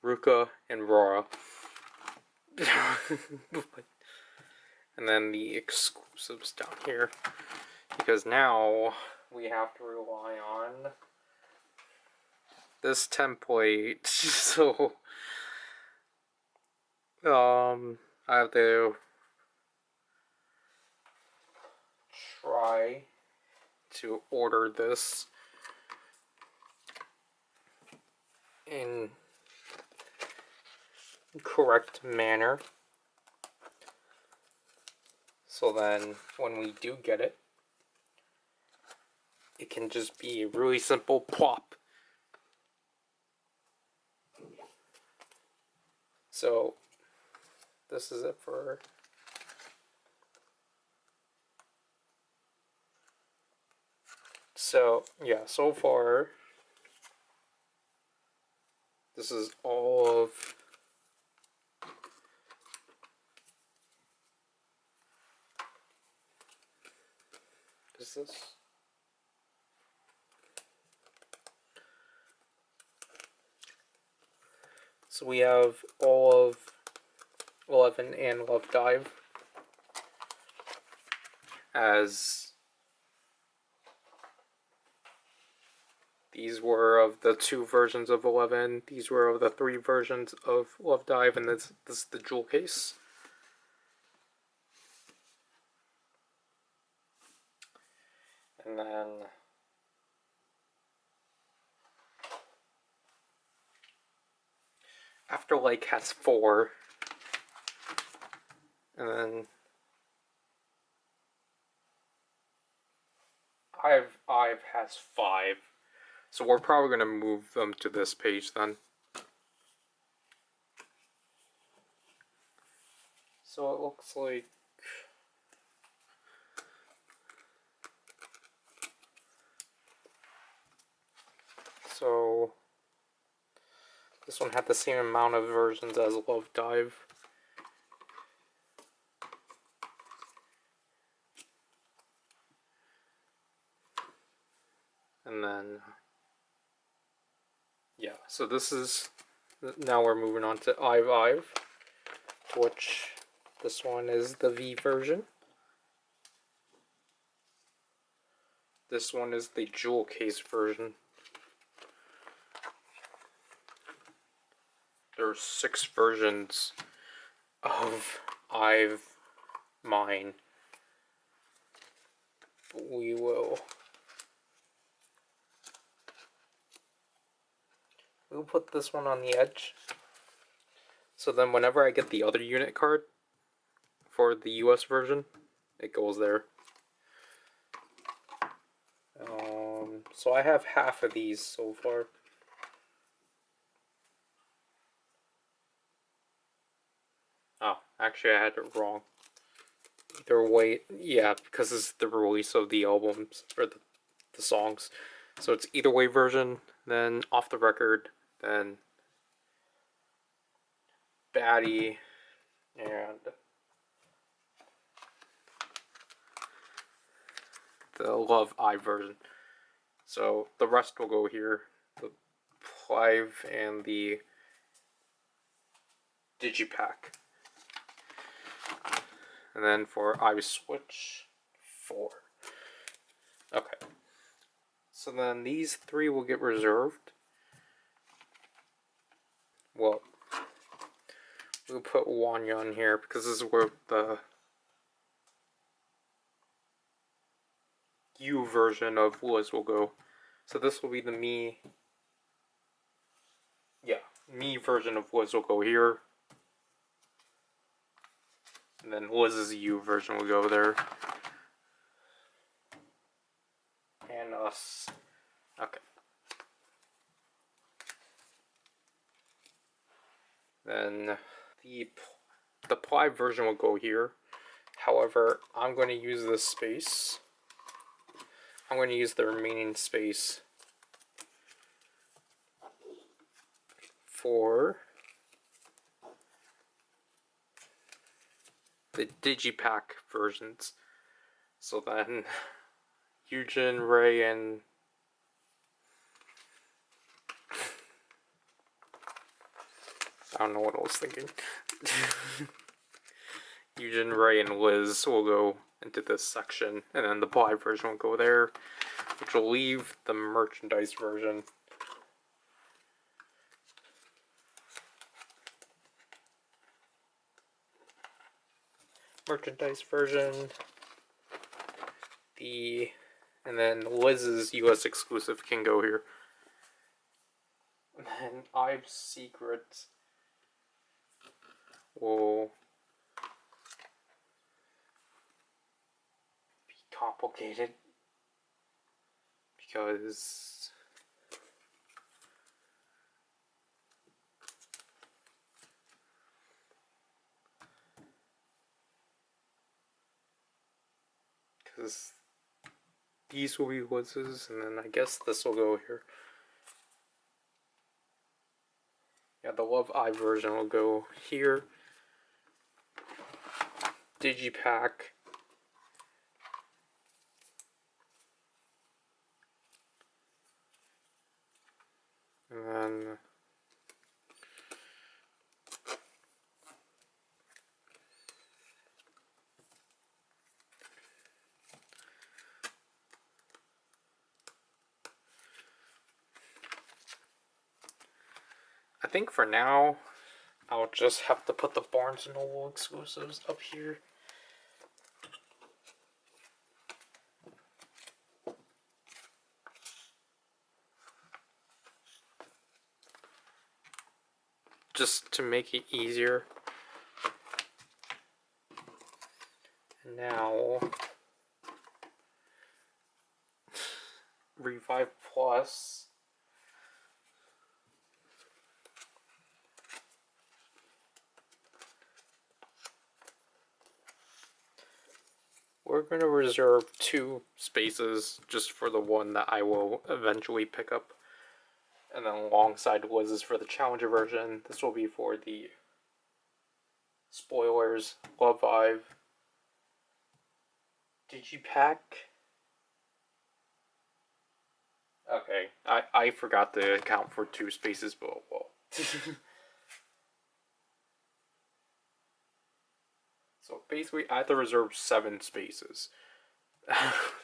Ruka and Rora. And then the exclusives down here. Because now we have to rely on this template. So I have to try to order this in correct manner. So then when we do get it, it can just be a really simple plop. So this is it for yeah, so far this is all of this. So we have all of 11 and Love Dive as these were of the 2 versions of 11, these were of the 3 versions of Love Dive, and this is the jewel case. And then Afterlife has 4, and then I've has 5. So we're probably going to move them to this page then. So it looks like this one had the same amount of versions as Love Dive. And then, yeah, so this is now we're moving on to iVive, which this one is the V version. This one is the jewel case version. There's 6 versions of mine. We'll put this one on the edge. So then whenever I get the other unit card for the US version, it goes there. So I have half of these so far. Oh, actually I had it wrong. Either way, yeah, because this is the release of the albums, or the songs. So it's either way version, then off the record, then Baddie, and the Love I version. So the rest will go here. The Plive and the Digipack. And then for I Switch 4. Okay. So then these 3 will get reserved. Well, we'll put Wanya on here because this is where the U version of Liz will go. So this will be the me. Yeah, me version of Liz will go here. And then Liz's U version will go there. And us. Okay. Then the Ply version will go here. However, I'm going to use this space. I'm going to use the remaining space for the Digipack versions. So then, Eugen, Ray, and I don't know what I was thinking. Eugen, Ray, and Liz will go into this section, and then the Ply version will go there, which will leave the merchandise version. Merchandise version, and then Liz's US exclusive can go here. And then Ive's Secret will be complicated because these will be Liz's, and then I guess this will go here. Yeah, the Love I version will go here. Digipack. And then I think for now I'll just have to put the Barnes & Noble exclusives up here. Just to make it easier. And now Revive Plus. We're going to reserve 2 spaces just for the one that I will eventually pick up. And then alongside Liz's for the Challenger version, this will be for the spoilers, Love Vive, Digipack. Okay, I forgot to account for 2 spaces, but well. So basically, I have to reserve 7 spaces.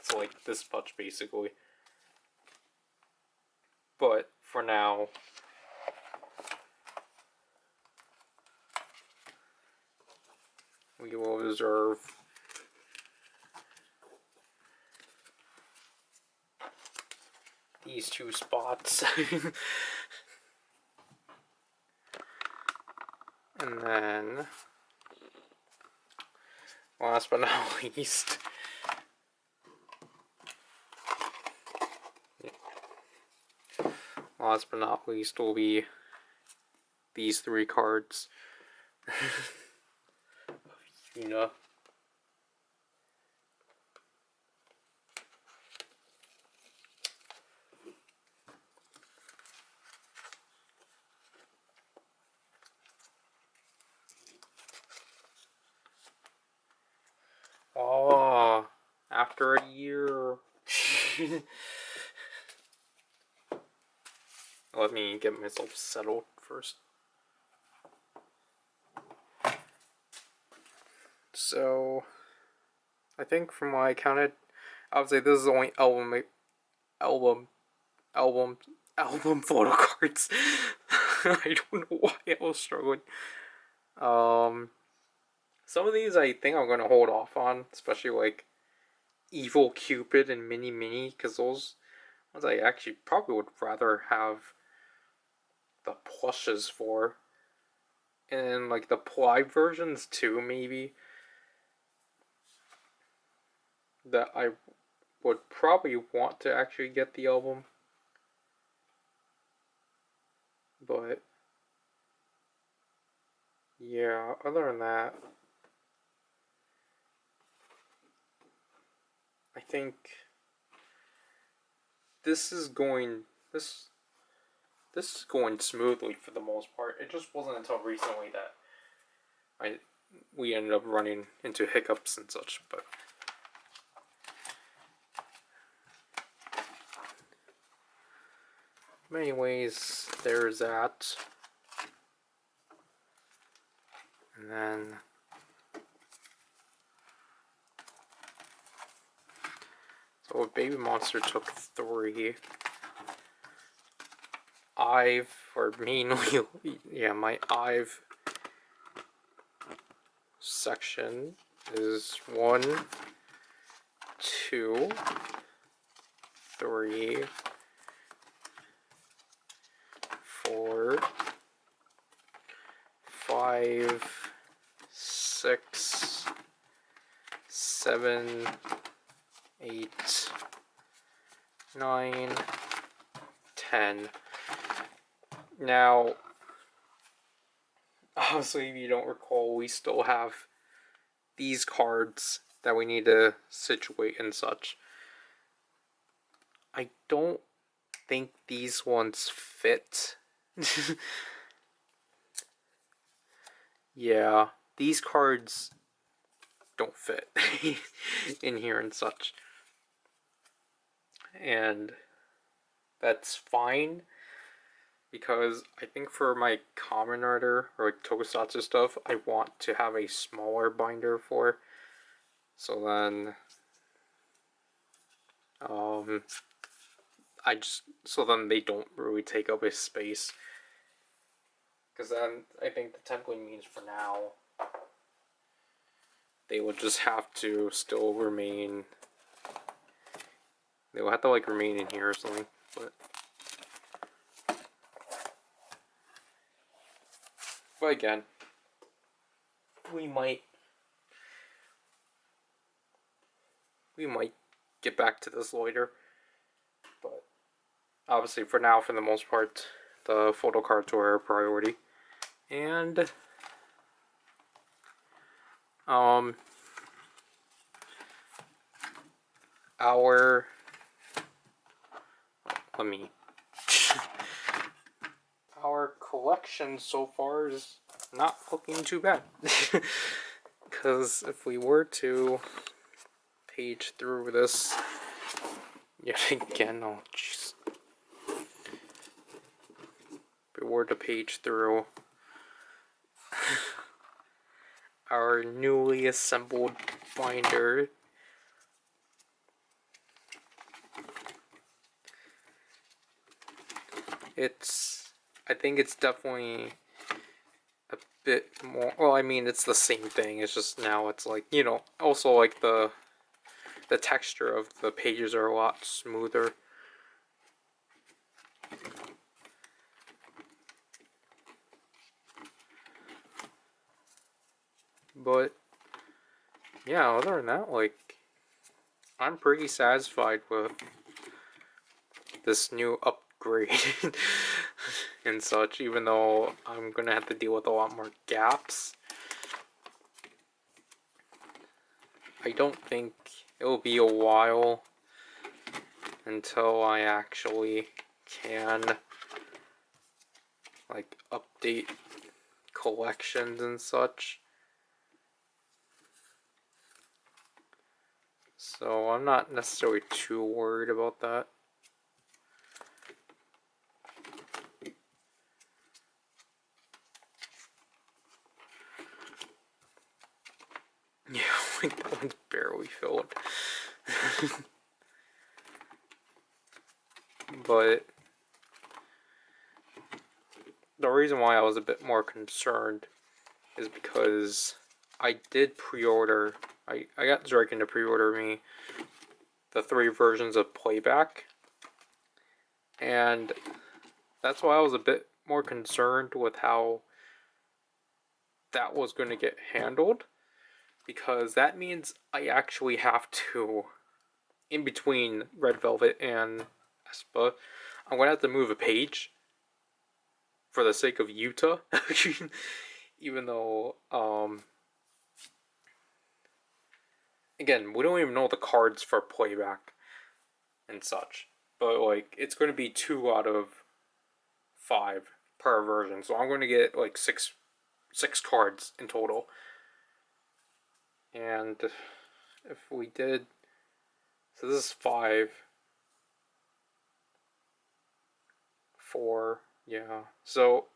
It's like this much, basically. But for now, we will reserve these 2 spots. And then, last but not least, will be these 3 cards. Yuna. Oh, after a year. Let me get myself settled first. So, I think from what I counted, I would say this is the only album photo cards. I don't know why I was struggling. Some of these I think I'm gonna hold off on, especially like Evil Cupid and Mini, because those ones I actually probably would rather have the plushes for. And like the ply versions too, maybe. That I would probably want to actually get the album. But yeah, other than that, I think this is going smoothly for the most part. It just wasn't until recently that we ended up running into hiccups and such, but anyways, there's that. And then so Baby Monster took 3. My I've section is 1, 2, 3, 4, 5, 6, 7, 8, 9, 10. Now, obviously, if you don't recall, we still have these cards that we need to situate and such. I don't think these ones fit. Yeah, these cards don't fit in here and such. And that's fine, because I think for my Kamen Rider or like Tokusatsu stuff, I want to have a smaller binder for. So then, so then they don't really take up a space. Because then I think that technically means for now, they will just have to still remain. They will have to like remain in here or something, but again, we might get back to this later. But obviously, for now, for the most part, the Photocards are a priority, and our collection so far is not looking too bad. Because if we were to page through this yet again, oh jeez. If we were to page through our newly assembled binder. I think it's definitely a bit more, well, I mean, it's the same thing, it's just now it's like, you know, also like the texture of the pages are a lot smoother. But yeah, other than that, like, I'm pretty satisfied with this new upgrade and such, even though I'm gonna have to deal with a lot more gaps. I don't think it will be a while until I actually can like update collections and such. So I'm not necessarily too worried about that. Yeah, like that one's barely filled. But the reason why I was a bit more concerned is because I did pre-order, I got Zerkin to pre-order me the 3 versions of Playback, and that's why I was a bit more concerned with how that was going to get handled, because that means I actually have to, in between Red Velvet and Espa, I'm going to have to move a page for the sake of Utah. Even though, again, we don't even know the cards for Playback and such, but like, it's going to be 2 out of 5 per version, so I'm going to get like 6 cards in total. And if we did, so this is 5, 4, yeah, so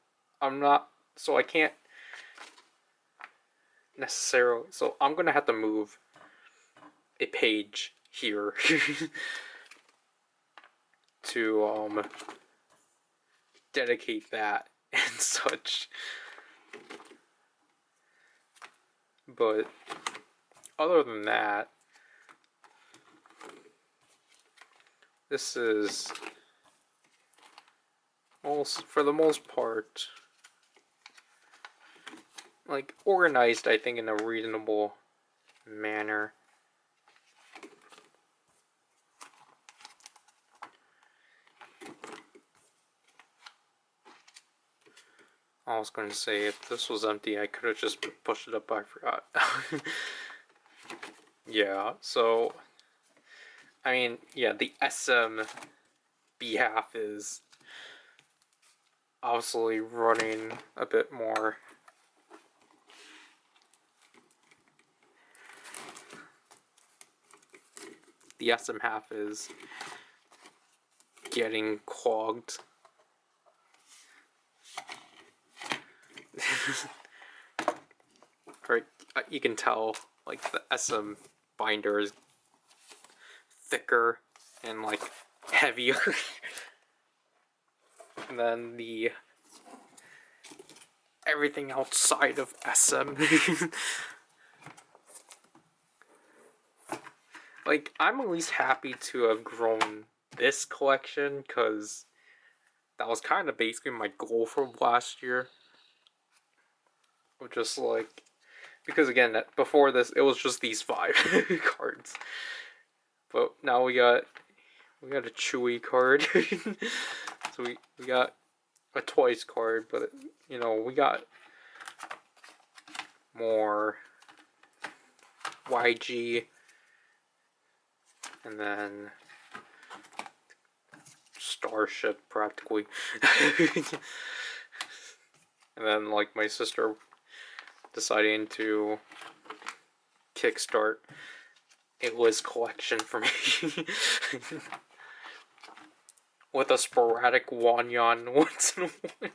I can't necessarily, so I'm gonna have to move a page here to dedicate that and such. But other than that, this is also, for the most part, like, organized, I think, in a reasonable manner. I was going to say, if this was empty, I could have just pushed it up, but I forgot. Yeah, so, I mean, yeah, the SM behalf is obviously running a bit more. The SM half is getting clogged. Right, you can tell, like, the SM binder is thicker and, like, heavier than the everything outside of SM. Like, I'm at least happy to have grown this collection, because that was kind of basically my goal from last year. Of just like, because again, before this, it was just these 5 cards. But now we got a Chewy card. So we got a Twice card, but, you know, we got more YG, and then Starship, practically. And then, like, my sister deciding to kickstart a Liz collection for me. With a sporadic Wanyan once in a while.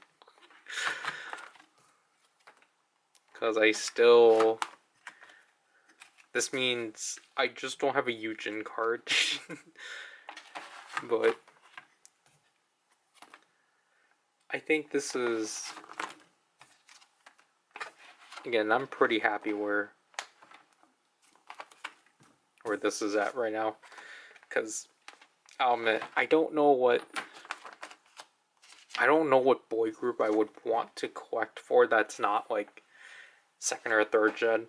Because I still this means I just don't have a Eugen card. But I think this is, again, I'm pretty happy where this is at right now, because I'll admit, I don't know what boy group I would want to collect for that's not like 2nd or 3rd gen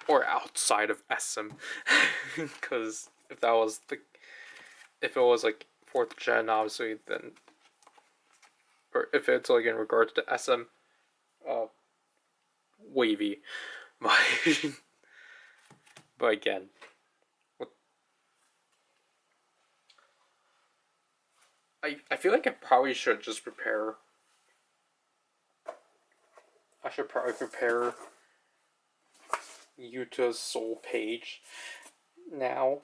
or outside of SM. Because if it was like 4th gen, obviously, then, or if it's like in regards to SM, wavy. But again, I feel like I probably should just prepare. I should probably prepare Yuta's soul page now.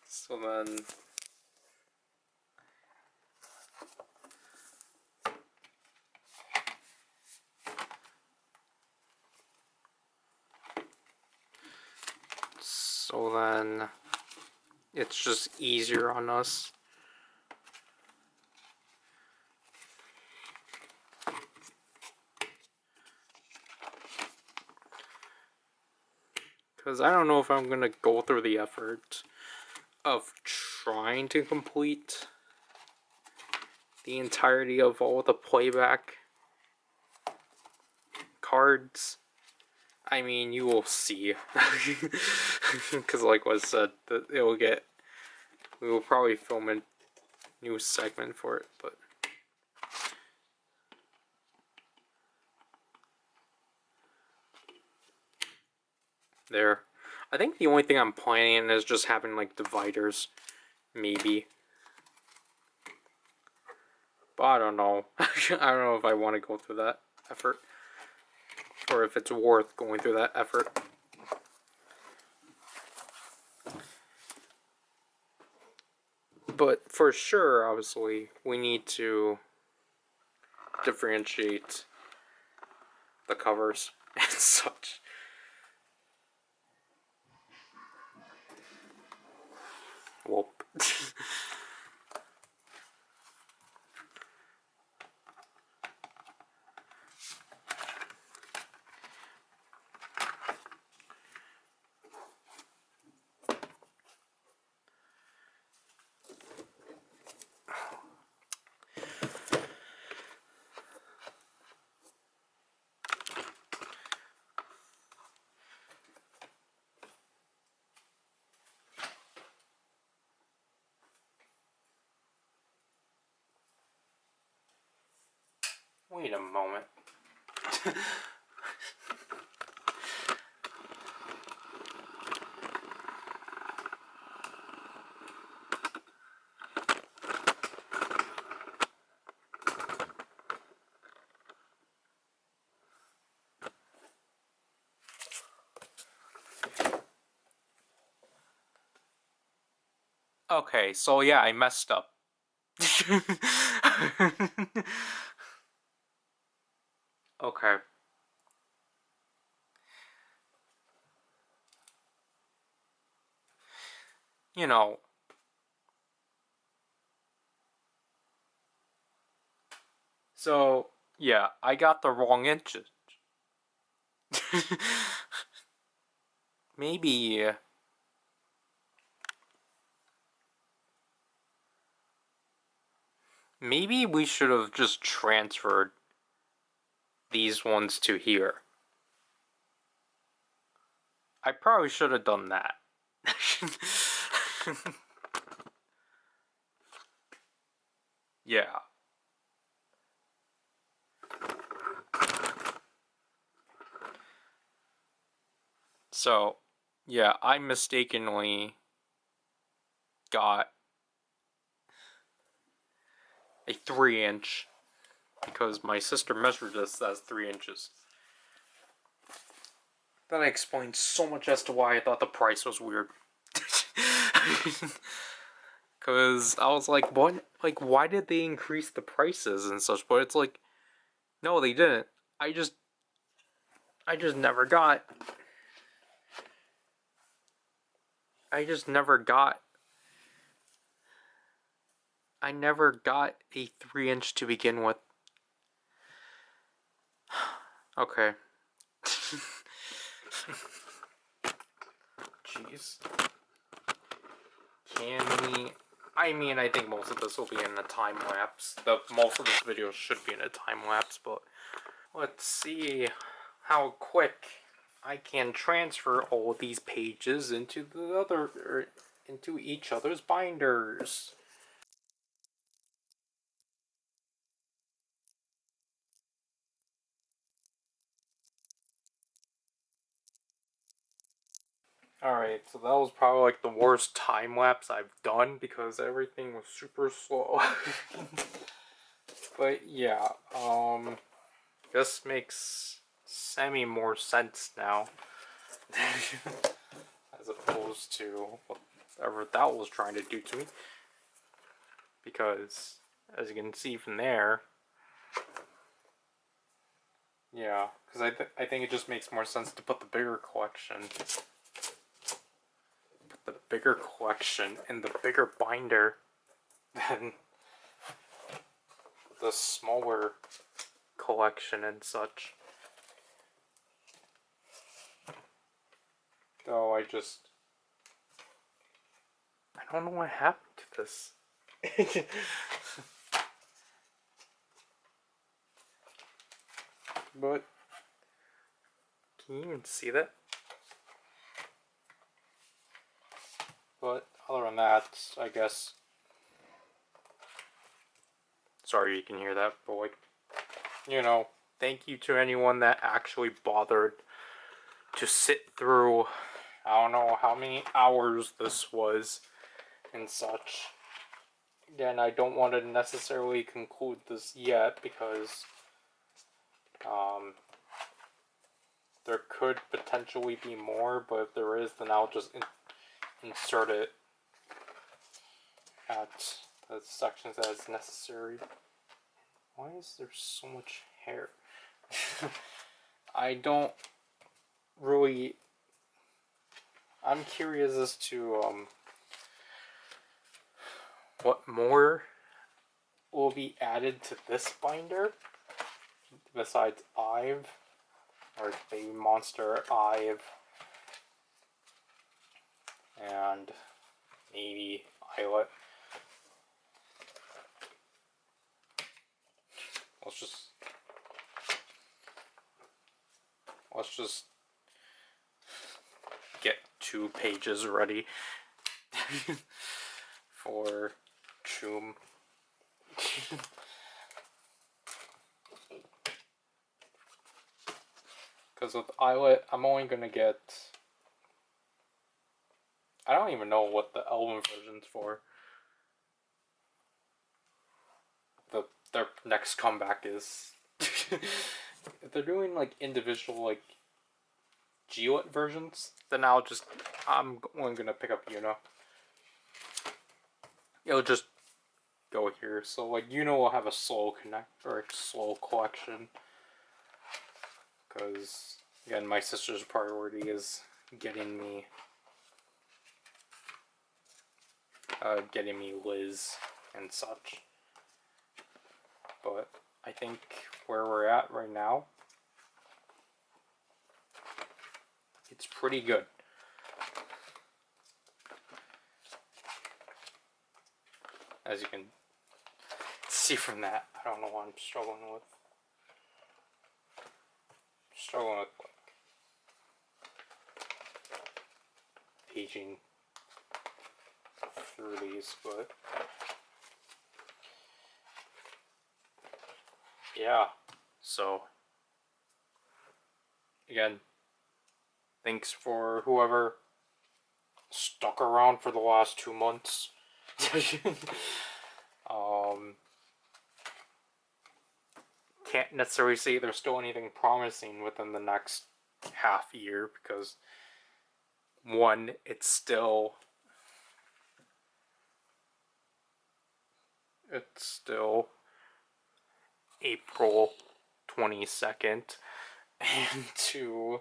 So then, it's just easier on us. Because I don't know if I'm going to go through the effort of trying to complete the entirety of all the playback cards. I mean, you will see. Because like I said, we will probably film a new segment for it, but there. I think the only thing I'm planning is just having like dividers, maybe. But I don't know. I don't know if I want to go through that effort, or if it's worth going through that effort. But for sure, obviously, we need to differentiate the covers and such. Whoop. Wait a moment. Okay, so yeah, I messed up. Okay. You know, so yeah, I got the wrong inches. Maybe we should have just transferred these ones to here. I probably should have done that. Yeah. So, yeah, I mistakenly got a 3-inch because my sister measured this as 3 inches. That explains so much as to why I thought the price was weird. Because I was like, what? Like, why did they increase the prices and such? But it's like, no, they didn't. I just never got. I never got a 3-inch to begin with. Okay. Jeez. Can we... I mean, I think most of this will be in a time lapse. Most of this video should be in a time lapse, but let's see how quick I can transfer all of these pages into into each other's binders. Alright, so that was probably like the worst time lapse I've done because everything was super slow. But yeah, this makes semi more sense now. As opposed to whatever that was trying to do to me. Because, as you can see from there, yeah, because I think it just makes more sense to put the bigger collection in the bigger binder than the smaller collection and such. Though I don't know what happened to this. But can you even see that? But other than that, I guess. Sorry you can hear that, but like, you know, thank you to anyone that actually bothered to sit through, I don't know how many hours this was and such. Again, I don't want to necessarily conclude this yet because there could potentially be more, but if there is, then I'll just insert it at the sections as necessary. Why is there so much hair? I don't really... I'm curious as to what more will be added to this binder besides Ive, or Baby Monster, Ive, and maybe Islet. Let's just get 2 pages ready for Choom. Because with Islet, I'm only gonna get... I don't even know what the album version's for. Their next comeback is... If they're doing like individual like Gillette versions, then I'm only gonna pick up Yuno. It'll just go here. So like Yuno will have a slow slow collection. Because again, my sister's priority is getting me Liz and such. But I think where we're at right now, it's pretty good. As you can see from that, I don't know what I'm struggling with. Paging through these, but yeah, so again, thanks for whoever stuck around for the last 2 months. Can't necessarily say there's still anything promising within the next half year because one, it's still April 22nd, and two,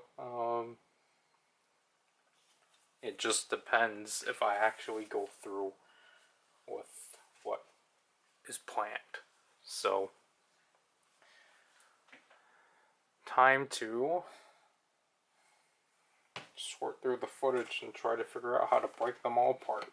it just depends if I actually go through with what is planned. So, time to sort through the footage and try to figure out how to break them all apart.